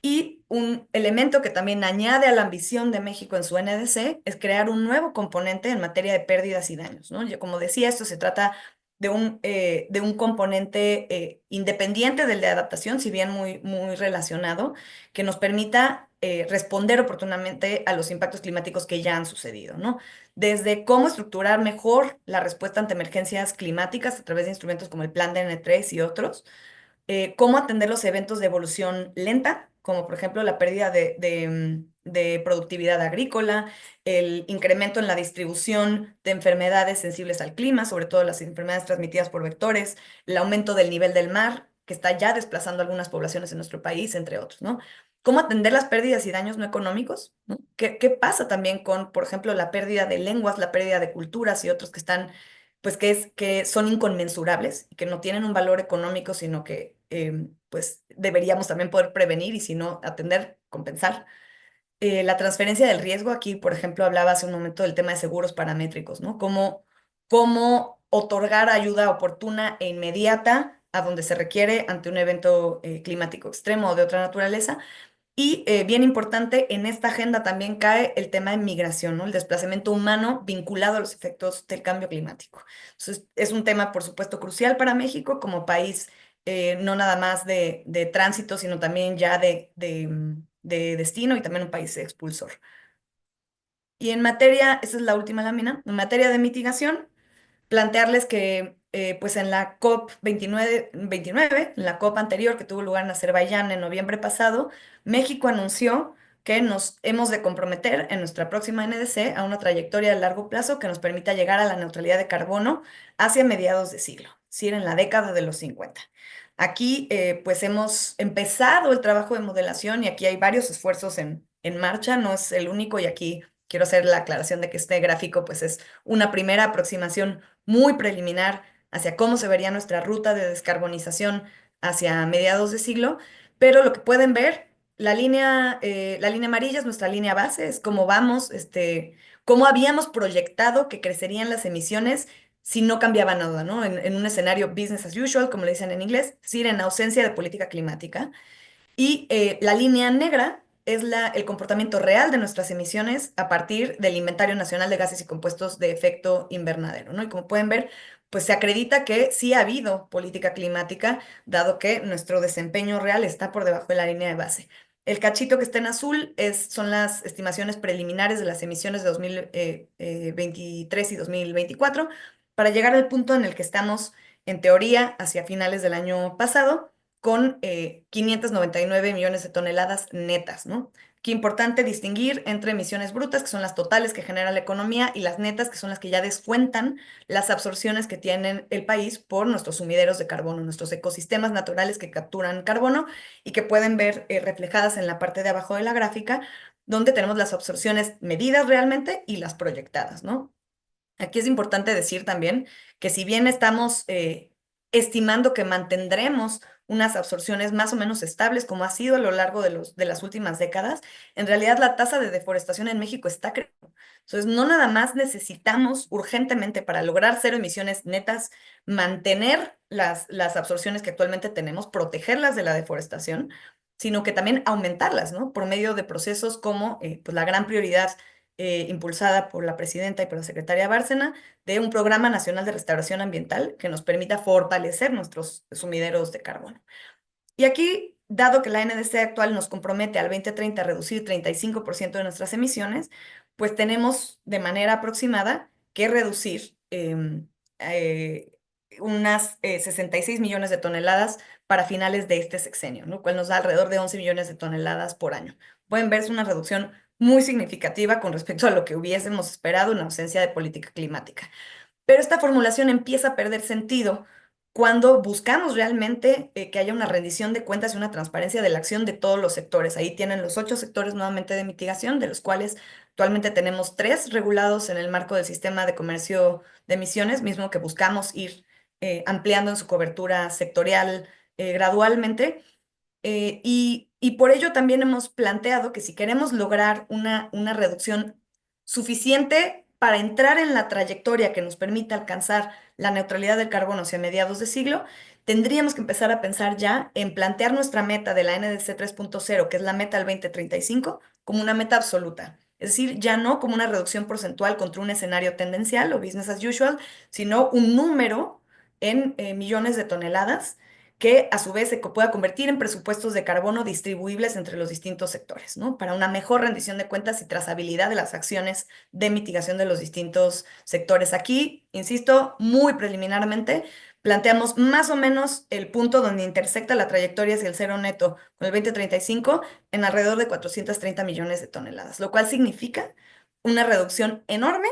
Y un elemento que también añade a la ambición de México en su NDC es crear un nuevo componente en materia de pérdidas y daños, ¿no? Como decía, esto se trata de un componente independiente del de adaptación, si bien muy, muy relacionado, que nos permita responder oportunamente a los impactos climáticos que ya han sucedido, ¿no? Desde cómo estructurar mejor la respuesta ante emergencias climáticas a través de instrumentos como el Plan DN3 y otros, cómo atender los eventos de evolución lenta, como por ejemplo la pérdida de productividad agrícola, el incremento en la distribución de enfermedades sensibles al clima, sobre todo las enfermedades transmitidas por vectores, el aumento del nivel del mar, que está ya desplazando algunas poblaciones en nuestro país, entre otros, ¿no? cómo atender las pérdidas y daños no económicos, ¿no? ¿Qué pasa también con, por ejemplo, la pérdida de lenguas, la pérdida de culturas y otros que están, pues que son inconmensurables y que no tienen un valor económico, sino que pues deberíamos también poder prevenir y si no, atender, compensar? La transferencia del riesgo, aquí, por ejemplo, hablaba hace un momento del tema de seguros paramétricos, ¿no? Cómo otorgar ayuda oportuna e inmediata a donde se requiere ante un evento climático extremo o de otra naturaleza. Y bien importante, en esta agenda también cae el tema de migración, ¿no? El desplazamiento humano vinculado a los efectos del cambio climático. Entonces, es un tema, por supuesto, crucial para México como país, no nada más de tránsito, sino también ya de destino y también un país expulsor. Y en materia, esa es la última lámina, en materia de mitigación, plantearles que pues en la COP29, en la COP anterior que tuvo lugar en Azerbaiyán en noviembre pasado, México anunció que nos hemos de comprometer en nuestra próxima NDC a una trayectoria de largo plazo que nos permita llegar a la neutralidad de carbono hacia mediados de siglo, es decir, en la década de los 50. Aquí pues hemos empezado el trabajo de modelación y aquí hay varios esfuerzos en marcha, no es el único y aquí quiero hacer la aclaración de que este gráfico pues es una primera aproximación muy preliminar hacia cómo se vería nuestra ruta de descarbonización hacia mediados de siglo, pero lo que pueden ver, la línea amarilla es nuestra línea base, es cómo vamos, cómo habíamos proyectado que crecerían las emisiones si no cambiaba nada, ¿no? En un escenario business as usual, como le dicen en inglés, es decir, en ausencia de política climática. Y la línea negra es el comportamiento real de nuestras emisiones a partir del Inventario Nacional de Gases y Compuestos de Efecto Invernadero, ¿no? Y como pueden ver, pues se acredita que sí ha habido política climática, dado que nuestro desempeño real está por debajo de la línea de base. El cachito que está en azul son las estimaciones preliminares de las emisiones de 2023 y 2024, para llegar al punto en el que estamos, en teoría, hacia finales del año pasado con 599 millones de toneladas netas, ¿no? Qué importante distinguir entre emisiones brutas, que son las totales que genera la economía, y las netas, que son las que ya descuentan las absorciones que tiene el país por nuestros sumideros de carbono, nuestros ecosistemas naturales que capturan carbono y que pueden ver reflejadas en la parte de abajo de la gráfica, donde tenemos las absorciones medidas realmente y las proyectadas, ¿no? Aquí es importante decir también que si bien estamos estimando que mantendremos unas absorciones más o menos estables, como ha sido a lo largo de las últimas décadas, en realidad la tasa de deforestación en México está creciendo. Entonces, no nada más necesitamos urgentemente para lograr cero emisiones netas, mantener las absorciones que actualmente tenemos, protegerlas de la deforestación, sino que también aumentarlas, ¿no? Por medio de procesos como pues la gran prioridad impulsada por la presidenta y por la secretaria Bárcena, de un programa nacional de restauración ambiental que nos permita fortalecer nuestros sumideros de carbono. Y aquí, dado que la NDC actual nos compromete al 2030 a reducir 35% de nuestras emisiones, pues tenemos de manera aproximada que reducir unas 66 millones de toneladas para finales de este sexenio, lo cual nos da alrededor de 11 millones de toneladas por año. Pueden ver, es una reducción muy significativa con respecto a lo que hubiésemos esperado en ausencia de política climática. Pero esta formulación empieza a perder sentido cuando buscamos realmente que haya una rendición de cuentas y una transparencia de la acción de todos los sectores. Ahí tienen los 8 sectores nuevamente de mitigación, de los cuales actualmente tenemos 3 regulados en el marco del sistema de comercio de emisiones, mismo que buscamos ir ampliando en su cobertura sectorial gradualmente. Y por ello también hemos planteado que si queremos lograr una reducción suficiente para entrar en la trayectoria que nos permita alcanzar la neutralidad del carbono hacia mediados de siglo, tendríamos que empezar a pensar ya en plantear nuestra meta de la NDC 3.0, que es la meta del 2035, como una meta absoluta. Es decir, ya no como una reducción porcentual contra un escenario tendencial o business as usual, sino un número en millones de toneladas que a su vez se pueda convertir en presupuestos de carbono distribuibles entre los distintos sectores, ¿no? Para una mejor rendición de cuentas y trazabilidad de las acciones de mitigación de los distintos sectores. Aquí, insisto, muy preliminarmente, planteamos más o menos el punto donde intersecta la trayectoria hacia el cero neto con el 2035 en alrededor de 430 millones de toneladas, lo cual significa una reducción enorme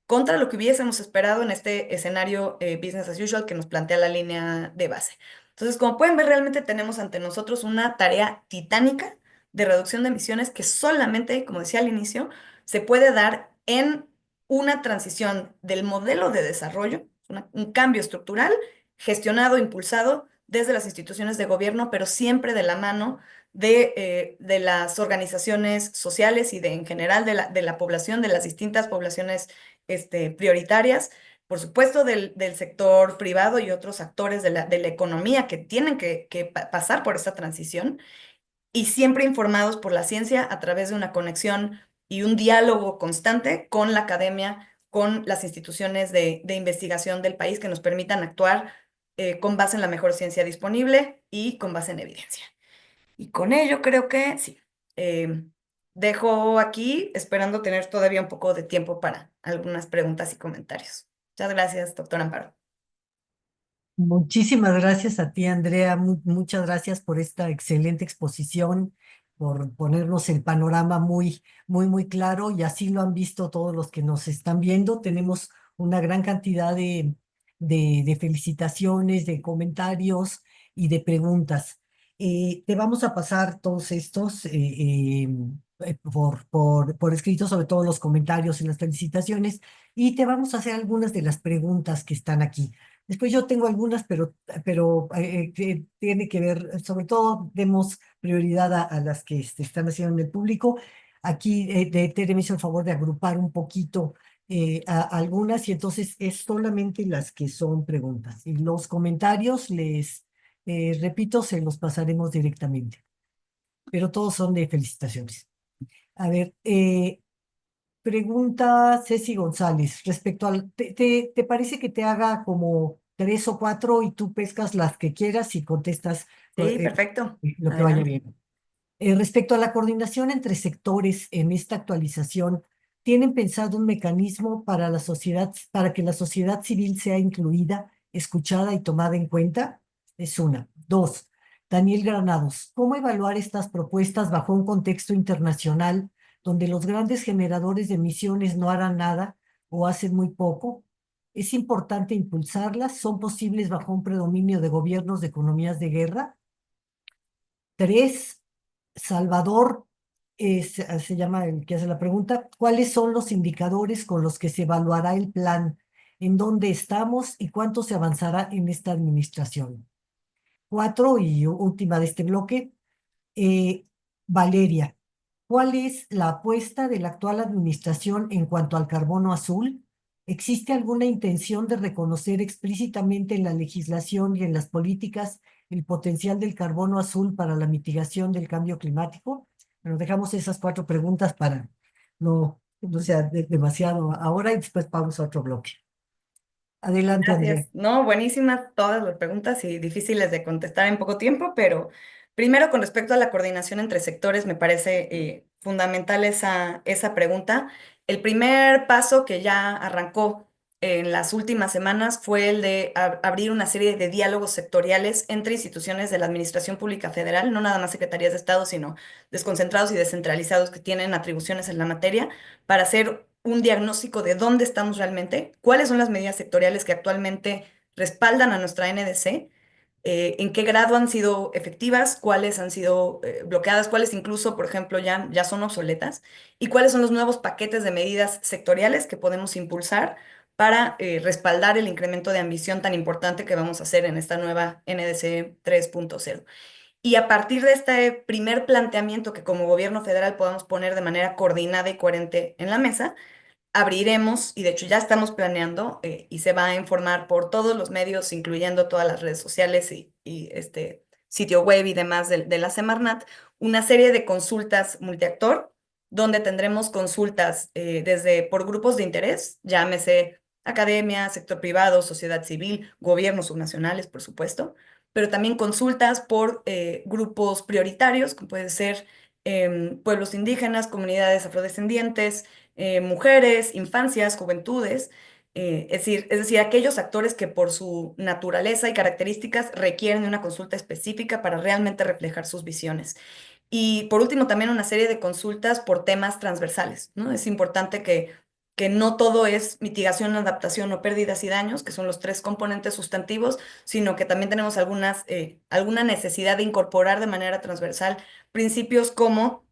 contra lo que hubiésemos esperado en este escenario business as usual que nos plantea la línea de base. Entonces, como pueden ver, realmente tenemos ante nosotros una tarea titánica de reducción de emisiones que solamente, como decía al inicio, se puede dar en una transición del modelo de desarrollo, un cambio estructural gestionado, impulsado desde las instituciones de gobierno, pero siempre de la mano de las organizaciones sociales y en general de la población, de las distintas poblaciones prioritarias, por supuesto del sector privado y otros actores de la economía que tienen que pasar por esta transición y siempre informados por la ciencia a través de una conexión y un diálogo constante con la academia, con las instituciones de investigación del país que nos permitan actuar con base en la mejor ciencia disponible y con base en evidencia. Y con ello creo que sí. Eh, Dejo aquí esperando tener todavía un poco de tiempo para algunas preguntas y comentarios. Muchas gracias, doctor Amparo. Muchísimas gracias a ti, Andrea. Muchas gracias por esta excelente exposición, por ponernos el panorama muy claro y así lo han visto todos los que nos están viendo. Tenemos una gran cantidad de felicitaciones, de comentarios y de preguntas. Te vamos a pasar todos estos por escrito, sobre todo los comentarios y las felicitaciones, y te vamos a hacer algunas de las preguntas que están aquí. Después yo tengo algunas, pero que tiene que ver, sobre todo demos prioridad a las que están haciendo en el público. Aquí Tere me hizo el favor de agrupar un poquito a algunas y entonces es solamente las que son preguntas. Y los comentarios repito, se los pasaremos directamente, pero todos son de felicitaciones. A ver, pregunta Ceci González respecto al, ¿te parece que te haga como 3 o 4 y tú pescas las que quieras y contestas Sí, perfecto. lo que vaya Adelante. bien? Respecto a la coordinación entre sectores en esta actualización, ¿tienen pensado un mecanismo para la sociedad, para que la sociedad civil sea incluida, escuchada y tomada en cuenta? Es una. Dos, Daniel Granados, ¿cómo evaluar estas propuestas bajo un contexto internacional donde los grandes generadores de emisiones no harán nada o hacen muy poco? ¿Es importante impulsarlas? ¿Son posibles bajo un predominio de gobiernos de economías de guerra? Tres, Salvador, se llama el que hace la pregunta, ¿cuáles son los indicadores con los que se evaluará el plan? ¿En dónde estamos y cuánto se avanzará en esta administración? 4, y última de este bloque, eh, Valeria, ¿cuál es la apuesta de la actual administración en cuanto al carbono azul? ¿Existe alguna intención de reconocer explícitamente en la legislación y en las políticas el potencial del carbono azul para la mitigación del cambio climático? Bueno, dejamos esas 4 preguntas para no sea demasiado ahora y después vamos a otro bloque. Adelante, Andrea. Gracias. No, buenísimas todas las preguntas y difíciles de contestar en poco tiempo, pero primero con respecto a la coordinación entre sectores, me parece fundamental esa pregunta. El primer paso que ya arrancó en las últimas semanas fue el de abrir una serie de diálogos sectoriales entre instituciones de la Administración Pública Federal, no nada más secretarías de Estado, sino desconcentrados y descentralizados que tienen atribuciones en la materia, para hacer un diagnóstico de dónde estamos realmente, cuáles son las medidas sectoriales que actualmente respaldan a nuestra NDC, en qué grado han sido efectivas, cuáles han sido bloqueadas, cuáles incluso, por ejemplo, ya son obsoletas, y cuáles son los nuevos paquetes de medidas sectoriales que podemos impulsar para respaldar el incremento de ambición tan importante que vamos a hacer en esta nueva NDC 3.0. Y a partir de este primer planteamiento que como gobierno federal podamos poner de manera coordinada y coherente en la mesa, abriremos, y de hecho ya estamos planeando, y se va a informar por todos los medios, incluyendo todas las redes sociales y este sitio web y demás de la Semarnat, una serie de consultas multiactor, donde tendremos consultas desde por grupos de interés, llámese academia, sector privado, sociedad civil, gobiernos subnacionales, por supuesto, pero también consultas por grupos prioritarios, como pueden ser pueblos indígenas, comunidades afrodescendientes, mujeres, infancias, juventudes, es decir, aquellos actores que por su naturaleza y características requieren de una consulta específica para realmente reflejar sus visiones. Y por último, también una serie de consultas por temas transversales, ¿no? Es importante que que no todo es mitigación, adaptación o pérdidas y daños, que son los tres componentes sustantivos, sino que también tenemos alguna necesidad de incorporar de manera transversal principios como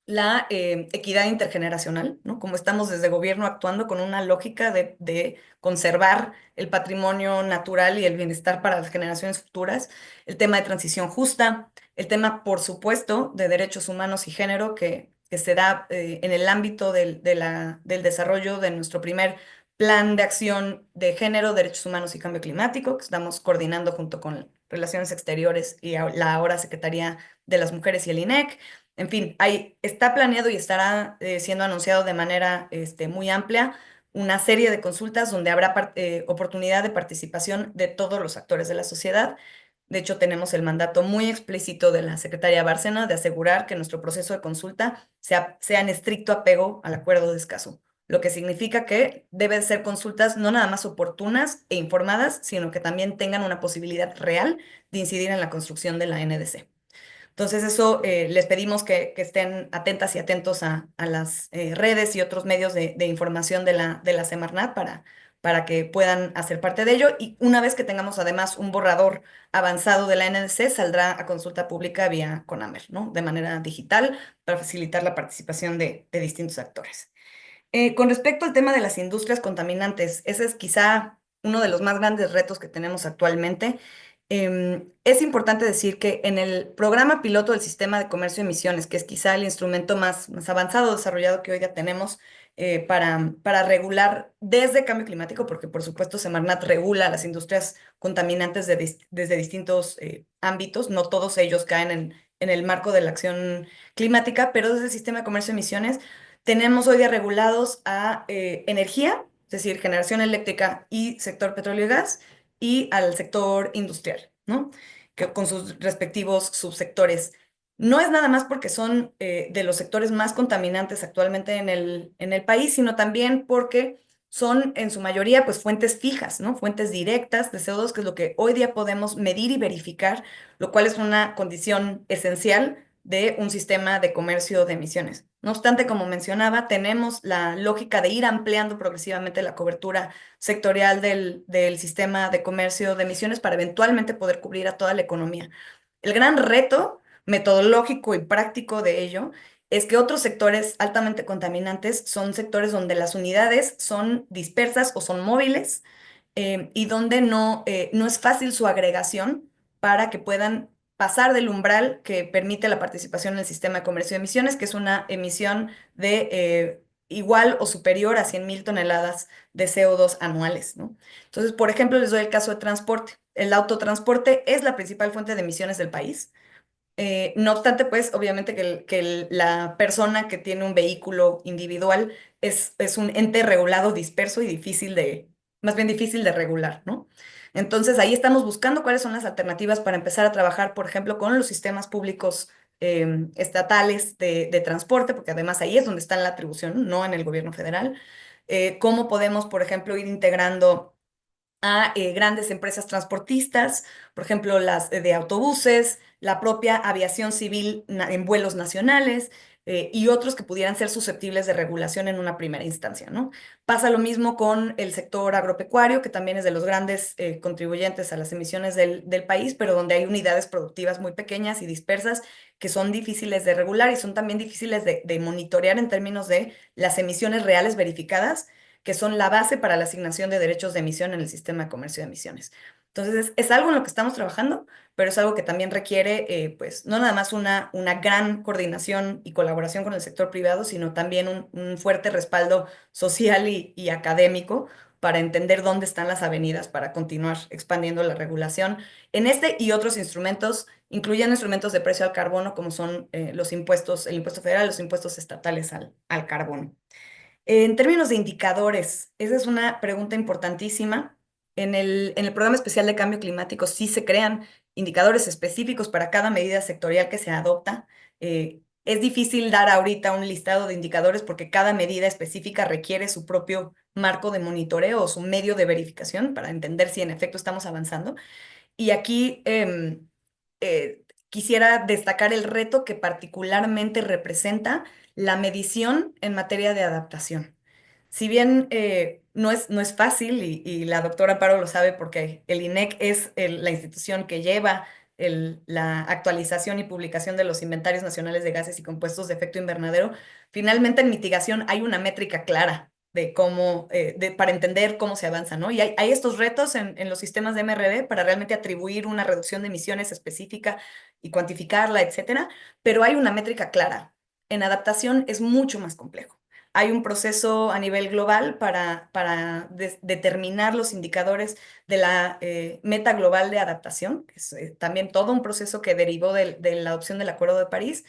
la equidad intergeneracional, ¿no? Como estamos desde gobierno actuando con una lógica de conservar el patrimonio natural y el bienestar para las generaciones futuras, el tema de transición justa, el tema, por supuesto, de derechos humanos y género que se da en el ámbito del desarrollo de nuestro primer plan de acción de género, derechos humanos y cambio climático, que estamos coordinando junto con Relaciones Exteriores y la ahora Secretaría de las Mujeres y el INEC. En fin, está planeado y estará siendo anunciado de manera muy amplia una serie de consultas donde habrá oportunidad de participación de todos los actores de la sociedad. De hecho, tenemos el mandato muy explícito de la secretaria Bárcena de asegurar que nuestro proceso de consulta sea en estricto apego al acuerdo de Escazú, lo que significa que deben ser consultas no nada más oportunas e informadas, sino que también tengan una posibilidad real de incidir en la construcción de la NDC. Entonces, eso les pedimos que estén atentas y atentos a las redes y otros medios de información de la Semarnat para que puedan hacer parte de ello. Y una vez que tengamos además un borrador avanzado de la NDC, saldrá a consulta pública vía CONAMER, ¿no? De manera digital para facilitar la participación de distintos actores. Con respecto al tema de las industrias contaminantes, ese es quizá uno de los más grandes retos que tenemos actualmente. Es importante decir que en el programa piloto del sistema de comercio de emisiones, que es quizá el instrumento más avanzado, desarrollado que hoy ya tenemos para regular desde cambio climático, porque por supuesto Semarnat regula las industrias contaminantes desde distintos ámbitos, no todos ellos caen en el marco de la acción climática, pero desde el sistema de comercio de emisiones tenemos hoy día regulados a energía, es decir, generación eléctrica y sector petróleo y gas, y al sector industrial, ¿no? Con sus respectivos subsectores. No es nada más porque son de los sectores más contaminantes actualmente en el país, sino también porque son en su mayoría pues fuentes fijas, ¿no? Fuentes directas de CO2, que es lo que hoy día podemos medir y verificar, lo cual es una condición esencial de un sistema de comercio de emisiones. No obstante, como mencionaba, tenemos la lógica de ir ampliando progresivamente la cobertura sectorial del sistema de comercio de emisiones para eventualmente poder cubrir a toda la economía. El gran reto metodológico y práctico de ello es que otros sectores altamente contaminantes son sectores donde las unidades son dispersas o son móviles y donde no es fácil su agregación para que puedan pasar del umbral que permite la participación en el sistema de comercio de emisiones, que es una emisión de igual o superior a 100.000 toneladas de CO2 anuales, ¿no? Entonces, por ejemplo, les doy el caso de transporte. El autotransporte es la principal fuente de emisiones del país. No obstante, pues, obviamente que la persona que tiene un vehículo individual es un ente regulado, disperso y más bien difícil de regular, ¿no? Entonces, ahí estamos buscando cuáles son las alternativas para empezar a trabajar, por ejemplo, con los sistemas públicos estatales de transporte, porque además ahí es donde está la atribución, no en el gobierno federal. Cómo podemos, por ejemplo, ir integrando a grandes empresas transportistas, por ejemplo, las de autobuses, la propia aviación civil en vuelos nacionales y otros que pudieran ser susceptibles de regulación en una primera instancia, ¿no? Pasa lo mismo con el sector agropecuario, que también es de los grandes contribuyentes a las emisiones del país, pero donde hay unidades productivas muy pequeñas y dispersas que son difíciles de regular y son también difíciles de monitorear en términos de las emisiones reales verificadas que son la base para la asignación de derechos de emisión en el sistema de comercio de emisiones. Entonces, es algo en lo que estamos trabajando, pero es algo que también requiere, pues, no nada más una gran coordinación y colaboración con el sector privado, sino también un fuerte respaldo social y académico para entender dónde están las avenidas para continuar expandiendo la regulación en este y otros instrumentos, incluyendo instrumentos de precio al carbono, como son los impuestos, el impuesto federal, los impuestos estatales al carbono. En términos de indicadores, esa es una pregunta importantísima. En el Programa Especial de Cambio Climático sí se crean indicadores específicos para cada medida sectorial que se adopta. Es difícil dar ahorita un listado de indicadores porque cada medida específica requiere su propio marco de monitoreo o su medio de verificación para entender si en efecto estamos avanzando. Y aquí quisiera destacar el reto que particularmente representa la medición en materia de adaptación. si bien no es fácil, y la doctora Amparo lo sabe porque el INEC es la institución que lleva la actualización y publicación de los inventarios nacionales de gases y compuestos de efecto invernadero, finalmente en mitigación hay una métrica clara de cómo, para entender cómo se avanza, ¿no? Y hay estos retos en los sistemas de MRV para realmente atribuir una reducción de emisiones específica y cuantificarla, etcétera, pero hay una métrica clara. En adaptación es mucho más complejo. Hay un proceso a nivel global para determinar los indicadores de la meta global de adaptación, que es también todo un proceso que derivó de la adopción del Acuerdo de París,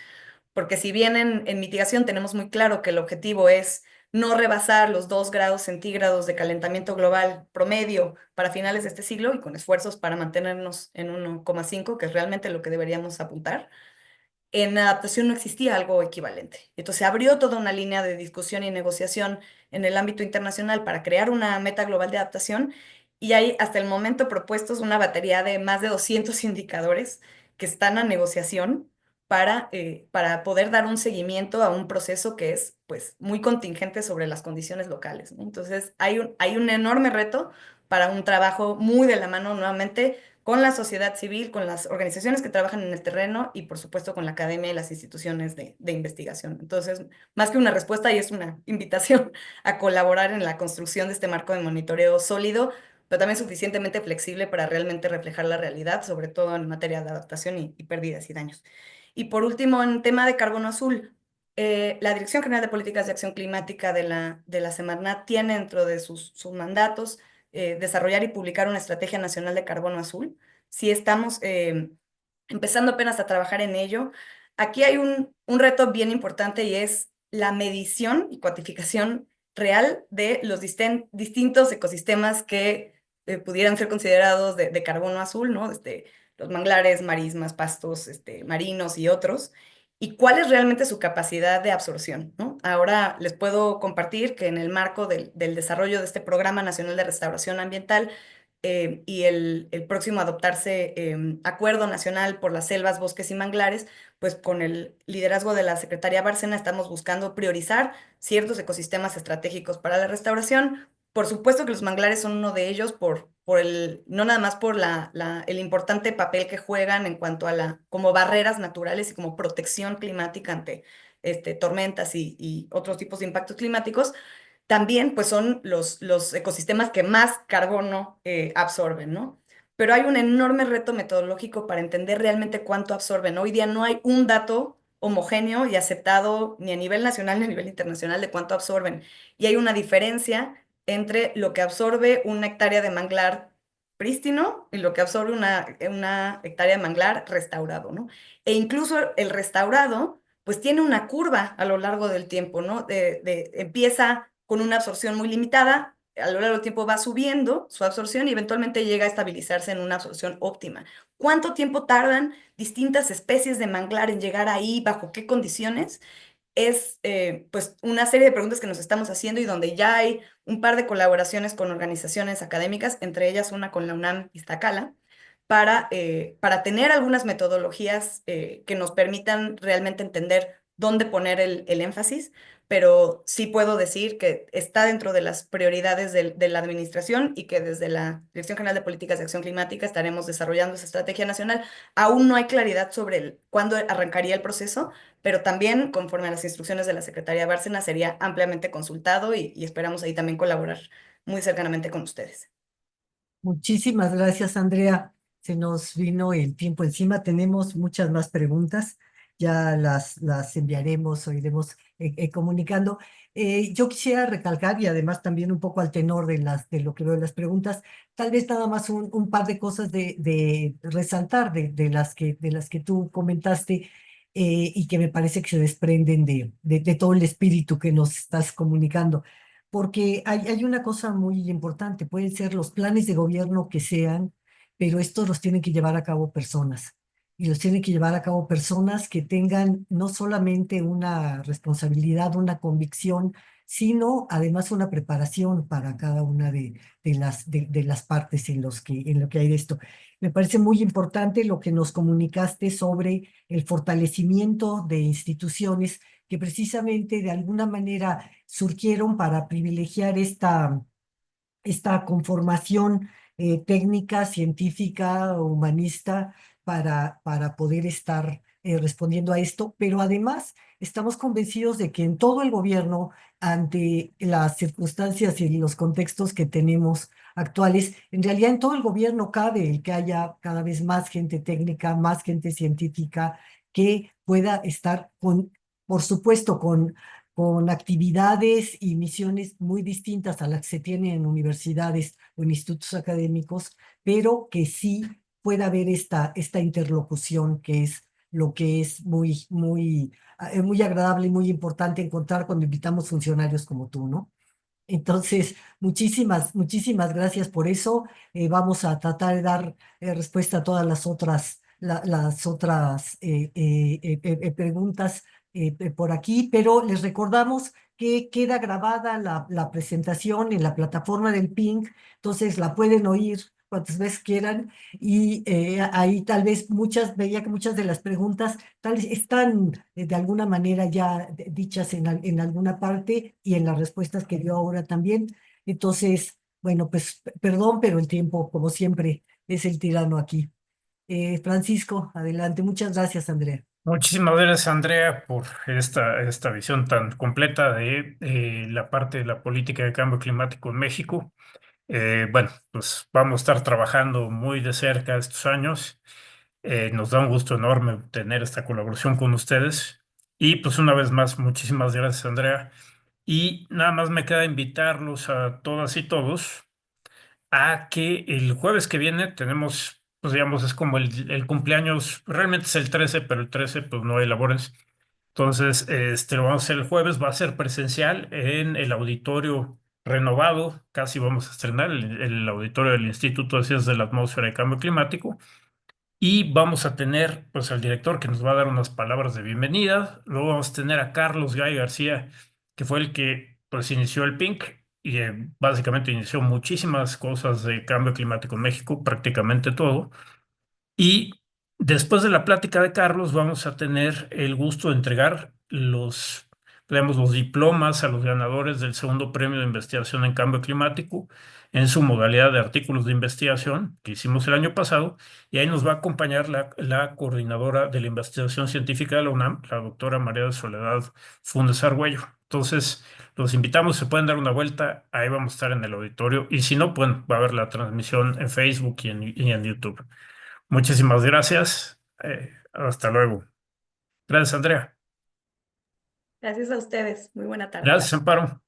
porque si bien en mitigación tenemos muy claro que el objetivo es no rebasar los 2 grados centígrados de calentamiento global promedio para finales de este siglo y con esfuerzos para mantenernos en 1,5, que es realmente lo que deberíamos apuntar, en adaptación no existía algo equivalente. Entonces se abrió toda una línea de discusión y negociación en el ámbito internacional para crear una meta global de adaptación y hay hasta el momento propuestos una batería de más de 200 indicadores que están a negociación para poder dar un seguimiento a un proceso que es pues muy contingente sobre las condiciones locales, ¿no? Entonces hay un enorme reto para un trabajo muy de la mano nuevamente con la sociedad civil, con las organizaciones que trabajan en el terreno y por supuesto con la academia y las instituciones de investigación. Entonces, más que una respuesta, y es una invitación a colaborar en la construcción de este marco de monitoreo sólido, pero también suficientemente flexible para realmente reflejar la realidad, sobre todo en materia de adaptación y pérdidas y daños. Y por último, en tema de carbono azul, la Dirección General de Políticas de Acción Climática de la Semarnat tiene dentro de sus mandatos desarrollar y publicar una estrategia nacional de carbono azul. Sí estamos empezando apenas a trabajar en ello. Aquí hay un reto bien importante y es la medición y cuantificación real de los distintos ecosistemas que pudieran ser considerados de carbono azul, ¿no? Los manglares, marismas, pastos marinos y otros, y cuál es realmente su capacidad de absorción, ¿no? Ahora les puedo compartir que en el marco del desarrollo de este Programa Nacional de Restauración Ambiental y el próximo a adoptarse Acuerdo Nacional por las Selvas, Bosques y Manglares, pues con el liderazgo de la Secretaría Bárcena estamos buscando priorizar ciertos ecosistemas estratégicos para la restauración. Por supuesto que los manglares son uno de ellos no nada más por el importante papel que juegan en cuanto a como barreras naturales y como protección climática ante tormentas y otros tipos de impactos climáticos, también pues son los ecosistemas que más carbono absorben, ¿no? Pero hay un enorme reto metodológico para entender realmente cuánto absorben. Hoy día no hay un dato homogéneo y aceptado ni a nivel nacional ni a nivel internacional de cuánto absorben. Y hay una diferencia entre lo que absorbe una hectárea de manglar prístino y lo que absorbe una hectárea de manglar restaurado, ¿no? E incluso el restaurado, pues tiene una curva a lo largo del tiempo, ¿no? Empieza con una absorción muy limitada, a lo largo del tiempo va subiendo su absorción y eventualmente llega a estabilizarse en una absorción óptima. ¿Cuánto tiempo tardan distintas especies de manglar en llegar ahí? ¿Bajo qué condiciones? Es pues una serie de preguntas que nos estamos haciendo y donde ya hay un par de colaboraciones con organizaciones académicas, entre ellas una con la UNAM Iztacala, para tener algunas metodologías que nos permitan realmente entender dónde poner el énfasis, pero sí puedo decir que está dentro de las prioridades de la administración y que desde la Dirección General de Políticas de Acción Climática estaremos desarrollando esa estrategia nacional. Aún no hay claridad sobre cuándo arrancaría el proceso, pero también, conforme a las instrucciones de la Secretaría Bárcena, sería ampliamente consultado y esperamos ahí también colaborar muy cercanamente con ustedes. Muchísimas gracias, Andrea. Se nos vino el tiempo encima. Tenemos muchas más preguntas. Ya las enviaremos o iremos comunicando. Yo quisiera recalcar, y además también un poco al tenor de lo que veo en las preguntas, tal vez nada más un par de cosas de resaltar de las que tú comentaste y que me parece que se desprenden de todo el espíritu que nos estás comunicando. Porque hay una cosa muy importante, pueden ser los planes de gobierno que sean, pero estos los tienen que llevar a cabo personas. Y los tienen que llevar a cabo personas que tengan no solamente una responsabilidad, una convicción, sino además una preparación para cada una de las partes en lo que hay de esto. Me parece muy importante lo que nos comunicaste sobre el fortalecimiento de instituciones que precisamente de alguna manera surgieron para privilegiar esta conformación técnica, científica, humanista, para poder estar respondiendo a esto, pero además estamos convencidos de que en todo el gobierno, ante las circunstancias y los contextos que tenemos actuales, en realidad en todo el gobierno cabe el que haya cada vez más gente técnica, más gente científica que pueda estar por supuesto, con actividades y misiones muy distintas a las que se tienen en universidades o en institutos académicos, pero que sí pueda haber esta interlocución que es lo que es muy agradable y muy importante encontrar cuando invitamos funcionarios como tú, ¿no? Entonces, muchísimas gracias por eso. Vamos a tratar de dar respuesta a todas las otras preguntas por aquí, pero les recordamos que queda grabada la presentación en la plataforma del PINC, entonces la pueden oír cuantas veces quieran y ahí tal vez veía que muchas de las preguntas tal vez están de alguna manera ya dichas en alguna parte y en las respuestas que dio ahora también. Entonces, bueno, pues perdón, pero el tiempo, como siempre, es el tirano aquí. Francisco, adelante. Muchas gracias, Andrea. Muchísimas gracias, Andrea, por esta visión tan completa de la parte de la política de cambio climático en México. Bueno, pues vamos a estar trabajando muy de cerca estos años. Nos da un gusto enorme tener esta colaboración con ustedes. Y pues una vez más, muchísimas gracias, Andrea. Y nada más me queda invitarlos a todas y todos a que el jueves que viene tenemos, pues digamos, es como el cumpleaños, realmente es el 13, pero el 13 pues no hay labores. Entonces, lo vamos a hacer el jueves, va a ser presencial en el auditorio renovado, casi vamos a estrenar el auditorio del Instituto de Ciencias de la Atmósfera y Cambio Climático. Y vamos a tener pues al director que nos va a dar unas palabras de bienvenida. Luego vamos a tener a Carlos Gay García, que fue el que pues inició el PINC y básicamente inició muchísimas cosas de cambio climático en México, prácticamente todo. Y después de la plática de Carlos, vamos a tener el gusto de entregar digamos, los diplomas a los ganadores del segundo premio de investigación en cambio climático en su modalidad de artículos de investigación que hicimos el año pasado. Y ahí nos va a acompañar la coordinadora de la investigación científica de la UNAM, la doctora María de Soledad Funes Argüello. Entonces, los invitamos, se pueden dar una vuelta, ahí vamos a estar en el auditorio. Y si no, pues va a haber la transmisión en Facebook y en YouTube. Muchísimas gracias. Hasta luego. Gracias, Andrea. Gracias a ustedes. Muy buena tarde. Gracias, Amparo.